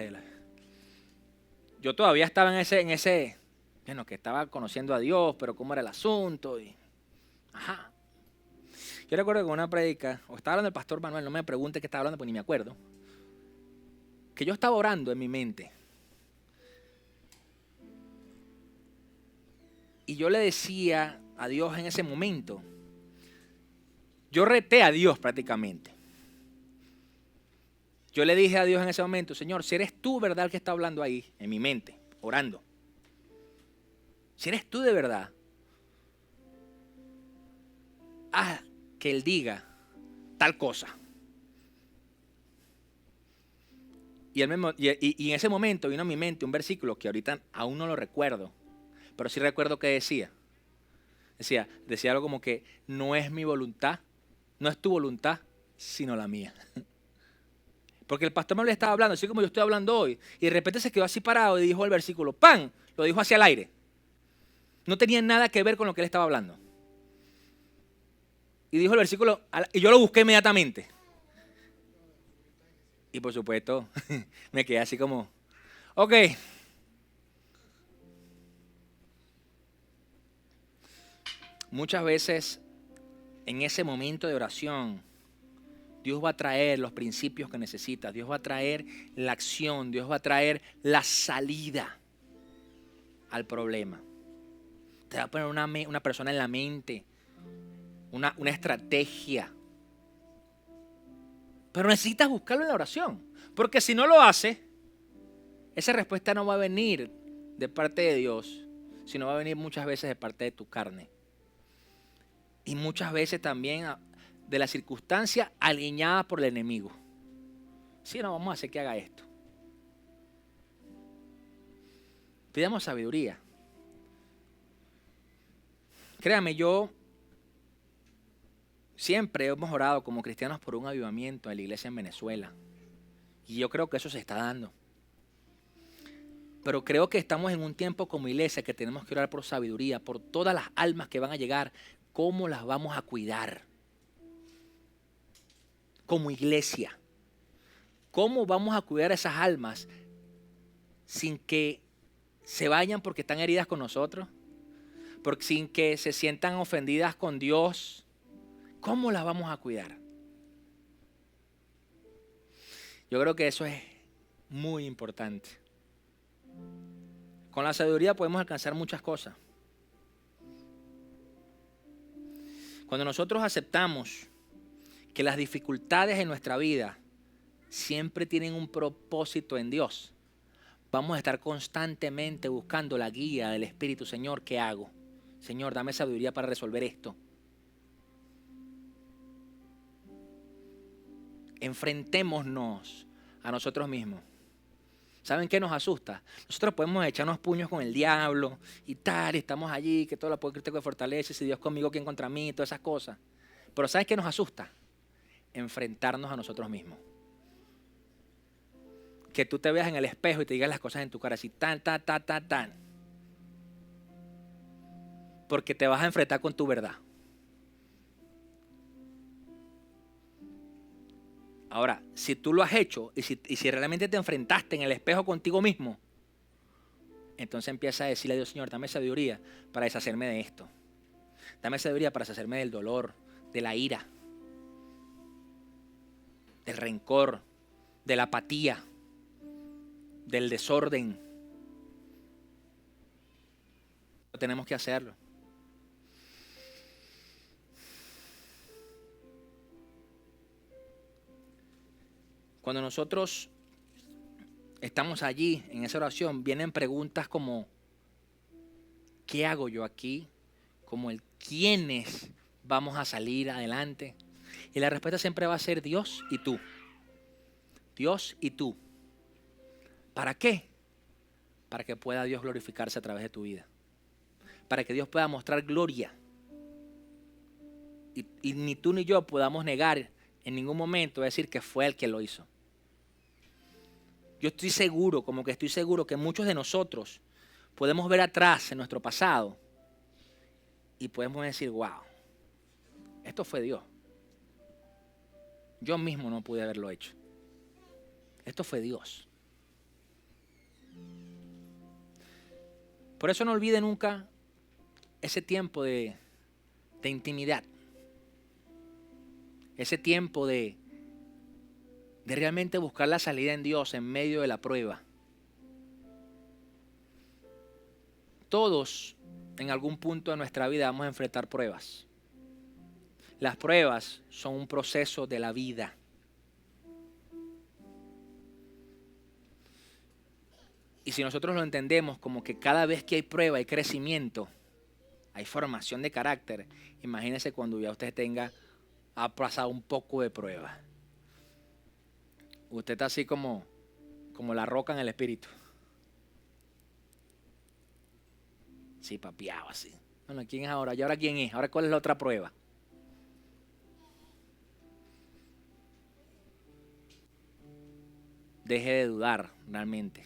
yo todavía estaba en ese, bueno, que estaba conociendo a Dios, pero cómo era el asunto. Yo recuerdo que en una prédica, o estaba hablando el pastor Manuel, no me pregunte qué estaba hablando, pues ni me acuerdo, que yo estaba orando en mi mente. Y yo le decía a Dios en ese momento, yo reté a Dios prácticamente. Yo le dije a Dios en ese momento, Señor, si eres tú, ¿verdad?, el que está hablando ahí, en mi mente, orando. Si eres tú de verdad, haz que Él diga tal cosa. Y en ese momento vino a mi mente un versículo que ahorita aún no lo recuerdo, pero sí recuerdo que decía algo como que no es mi voluntad, no es tu voluntad, sino la mía. Porque el pastor me estaba hablando, así como yo estoy hablando hoy, y de repente se quedó así parado y dijo el versículo, ¡pam!, lo dijo hacia el aire. No tenía nada que ver con lo que él estaba hablando. Y dijo el versículo, y yo lo busqué inmediatamente. Y por supuesto, me quedé así como, ok. Muchas veces, en ese momento de oración, Dios va a traer los principios que necesitas. Dios va a traer la acción. Dios va a traer la salida al problema. Te va a poner una persona en la mente, una estrategia. Pero necesitas buscarlo en la oración. Porque si no lo haces, esa respuesta no va a venir de parte de Dios, sino va a venir muchas veces de parte de tu carne. Y muchas veces también de la circunstancia alineada por el enemigo. Sí, no, vamos a hacer que haga esto. Pidamos sabiduría. Créame, siempre hemos orado como cristianos por un avivamiento en la iglesia en Venezuela. Y yo creo que eso se está dando. Pero creo que estamos en un tiempo como iglesia que tenemos que orar por sabiduría, por todas las almas que van a llegar. ¿Cómo las vamos a cuidar? Como iglesia. ¿Cómo vamos a cuidar a esas almas sin que se vayan porque están heridas con nosotros? Sin que se sientan ofendidas con Dios. ¿Cómo las vamos a cuidar? Yo creo que eso es muy importante. Con la sabiduría podemos alcanzar muchas cosas. Cuando nosotros aceptamos que las dificultades en nuestra vida siempre tienen un propósito en Dios, vamos a estar constantemente buscando la guía del Espíritu. Señor, ¿qué hago? Señor, dame sabiduría para resolver esto. Enfrentémonos a nosotros mismos. ¿Saben qué nos asusta? Nosotros podemos echarnos puños con el diablo y tal, y estamos allí, que todo lo puede Cristo que fortalece, si Dios conmigo, ¿quién contra mí? Todas esas cosas. Pero ¿sabes qué nos asusta? Enfrentarnos a nosotros mismos. Que tú te veas en el espejo y te digas las cosas en tu cara así, tan. Porque te vas a enfrentar con tu verdad. Ahora, si tú lo has hecho y si realmente te enfrentaste en el espejo contigo mismo, entonces empieza a decirle a Dios, Señor, dame sabiduría para deshacerme de esto. Dame sabiduría para deshacerme del dolor, de la ira, del rencor, de la apatía, del desorden. Tenemos que hacerlo. Cuando nosotros estamos allí en esa oración, vienen preguntas como, ¿qué hago yo aquí? Como el ¿quiénes vamos a salir adelante? Y la respuesta siempre va a ser Dios y tú. Dios y tú. ¿Para qué? Para que pueda Dios glorificarse a través de tu vida. Para que Dios pueda mostrar gloria. Y ni tú ni yo podamos negar en ningún momento decir que fue Él que lo hizo. Yo estoy seguro que muchos de nosotros podemos ver atrás en nuestro pasado y podemos decir, wow, esto fue Dios. Yo mismo no pude haberlo hecho. Esto fue Dios. Por eso no olvide nunca ese tiempo de intimidad. Ese tiempo de realmente buscar la salida en Dios en medio de la prueba. Todos en algún punto de nuestra vida vamos a enfrentar pruebas. Las pruebas son un proceso de la vida. Y si nosotros lo entendemos como que cada vez que hay prueba hay crecimiento, hay formación de carácter, imagínese cuando ya usted ha pasado un poco de prueba. Usted está así como la roca en el espíritu. Sí, papiado así. Bueno, ¿quién es ahora? ¿Y ahora quién es? ¿Ahora cuál es la otra prueba? Deje de dudar realmente.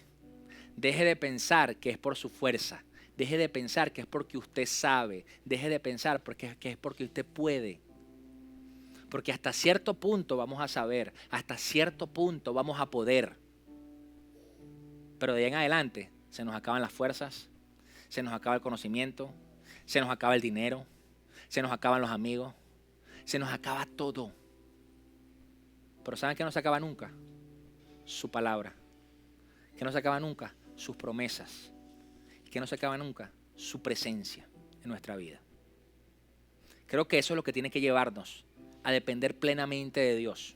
Deje de pensar que es por su fuerza. Deje de pensar que es porque usted sabe. Deje de pensar que es porque usted puede. Porque hasta cierto punto vamos a saber, hasta cierto punto vamos a poder. Pero de ahí en adelante se nos acaban las fuerzas, se nos acaba el conocimiento, se nos acaba el dinero, se nos acaban los amigos, se nos acaba todo. Pero ¿saben qué no se acaba nunca? Su palabra. ¿Qué no se acaba nunca? Sus promesas. ¿Qué no se acaba nunca? Su presencia en nuestra vida. Creo que eso es lo que tiene que llevarnos a depender plenamente de Dios.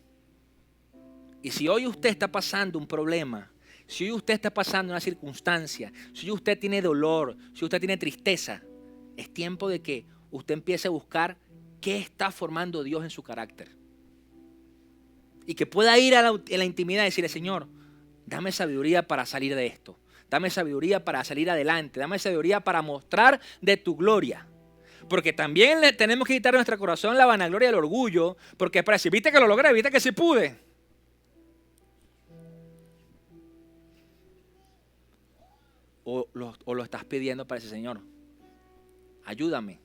Y si hoy usted está pasando un problema, si hoy usted está pasando una circunstancia, si hoy usted tiene dolor, si usted tiene tristeza, es tiempo de que usted empiece a buscar qué está formando Dios en su carácter. Y que pueda ir a la intimidad y decirle, Señor, dame sabiduría para salir de esto. Dame sabiduría para salir adelante. Dame sabiduría para mostrar de tu gloria. Porque también le tenemos que quitar a nuestro corazón la vanagloria y el orgullo. Porque para decir, viste que lo logré, viste que sí pude. O lo estás pidiendo para decir, Señor, ayúdame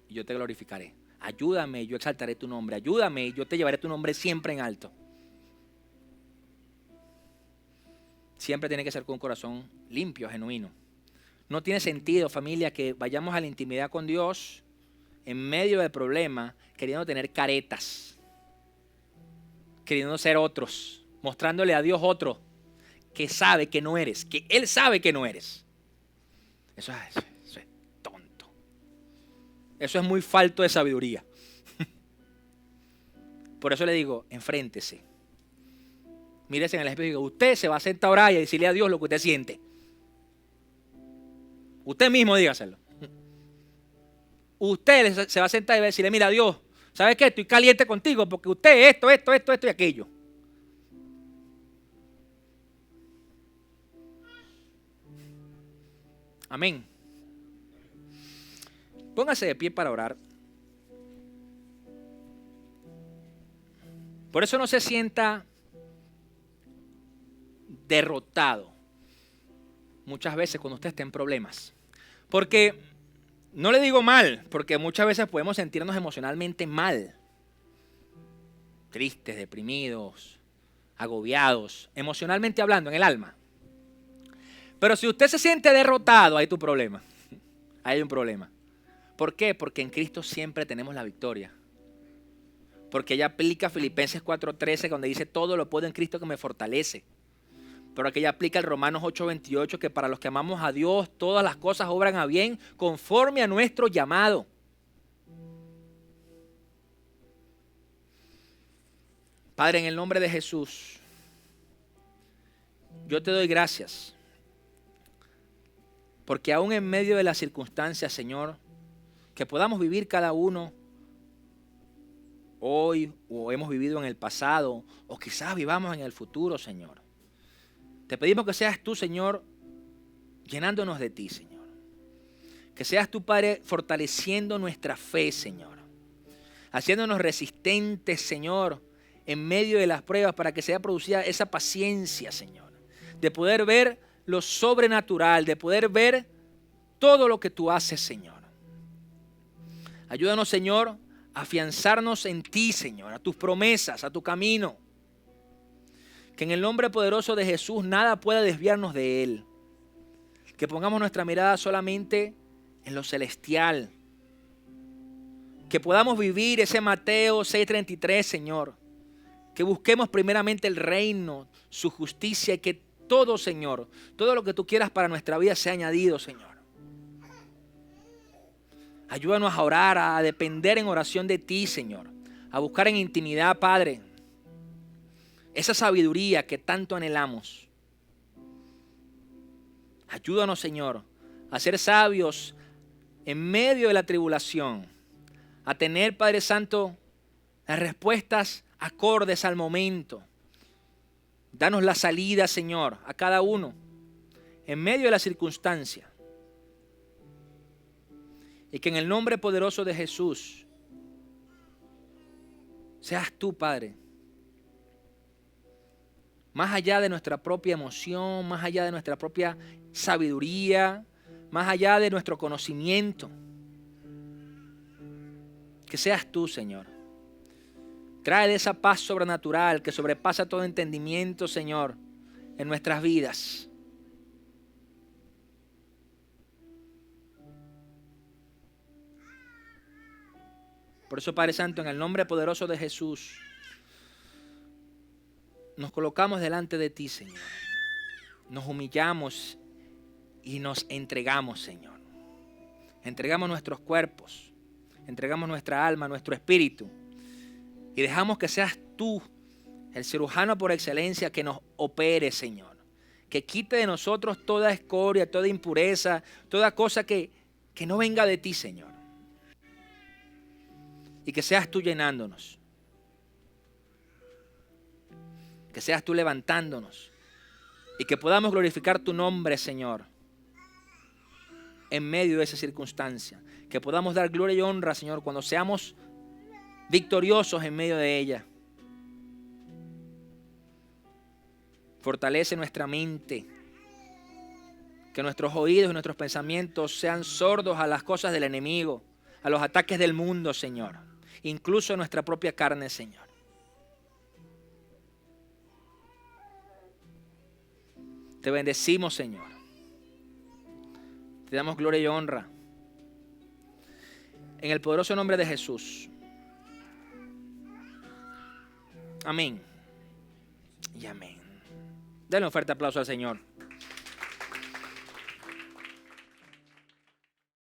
y yo te glorificaré. Ayúdame y yo exaltaré tu nombre. Ayúdame y yo te llevaré tu nombre siempre en alto. Siempre tiene que ser con un corazón limpio, genuino. No tiene sentido, familia, que vayamos a la intimidad con Dios en medio del problema, queriendo tener caretas, queriendo ser otros, mostrándole a Dios otro que sabe que no eres, que Él sabe que no eres. Eso es tonto. Eso es muy falto de sabiduría. Por eso le digo, enfréntese. Mírese en el espejo y diga, usted se va a sentar ahora y a decirle a Dios lo que usted siente. Usted mismo dígaselo. usted se va a sentar y va a decirle, mira Dios, ¿sabes qué? Estoy caliente contigo porque usted esto y aquello. Amén. Póngase de pie para orar. Por eso no se sienta derrotado muchas veces cuando usted esté en problemas. Porque, no le digo mal, porque muchas veces podemos sentirnos emocionalmente mal. Tristes, deprimidos, agobiados, emocionalmente hablando, en el alma. Pero si usted se siente derrotado, ahí hay tu problema. Ahí hay un problema. ¿Por qué? Porque en Cristo siempre tenemos la victoria. Porque ella aplica Filipenses 4:13, donde dice, todo lo puedo en Cristo que me fortalece. Pero aquí ella aplica el Romanos 8:28, que para los que amamos a Dios, todas las cosas obran a bien conforme a nuestro llamado. Padre, en el nombre de Jesús, yo te doy gracias. Porque aún en medio de las circunstancias, Señor, que podamos vivir cada uno hoy o hemos vivido en el pasado o quizás vivamos en el futuro, Señor. Te pedimos que seas tú, Señor, llenándonos de ti, Señor. Que seas tú, Padre, fortaleciendo nuestra fe, Señor. Haciéndonos resistentes, Señor, en medio de las pruebas para que sea producida esa paciencia, Señor. De poder ver lo sobrenatural, de poder ver todo lo que tú haces, Señor. Ayúdanos, Señor, a afianzarnos en ti, Señor, a tus promesas, a tu camino. Que en el nombre poderoso de Jesús nada pueda desviarnos de Él. Que pongamos nuestra mirada solamente en lo celestial. Que podamos vivir ese Mateo 6:33, Señor. Que busquemos primeramente el reino, su justicia y que todo, Señor, todo lo que tú quieras para nuestra vida sea añadido, Señor. Ayúdanos a orar, a depender en oración de ti, Señor. A buscar en intimidad, Padre, esa sabiduría que tanto anhelamos. Ayúdanos, Señor, a ser sabios en medio de la tribulación. A tener, Padre Santo, las respuestas acordes al momento. Danos la salida, Señor, a cada uno, en medio de la circunstancia. Y que en el nombre poderoso de Jesús, seas tú, Padre, más allá de nuestra propia emoción, más allá de nuestra propia sabiduría, más allá de nuestro conocimiento. Que seas tú, Señor. Trae de esa paz sobrenatural que sobrepasa todo entendimiento, Señor, en nuestras vidas. Por eso, Padre Santo, en el nombre poderoso de Jesús, nos colocamos delante de ti, Señor. Nos humillamos y nos entregamos, Señor. Entregamos nuestros cuerpos, entregamos nuestra alma, nuestro espíritu. Y dejamos que seas tú, el cirujano por excelencia, que nos opere, Señor. Que quite de nosotros toda escoria, toda impureza, toda cosa que no venga de ti, Señor. Y que seas tú llenándonos. Que seas tú levantándonos. Y que podamos glorificar tu nombre, Señor, en medio de esa circunstancia. Que podamos dar gloria y honra, Señor, cuando seamos victoriosos en medio de ella. Fortalece nuestra mente. Que nuestros oídos y nuestros pensamientos sean sordos a las cosas del enemigo, a los ataques del mundo, Señor. Incluso nuestra propia carne, Señor. Te bendecimos, Señor. Te damos gloria y honra. En el poderoso nombre de Jesús. Amén. Y amén. Denle un fuerte aplauso al Señor.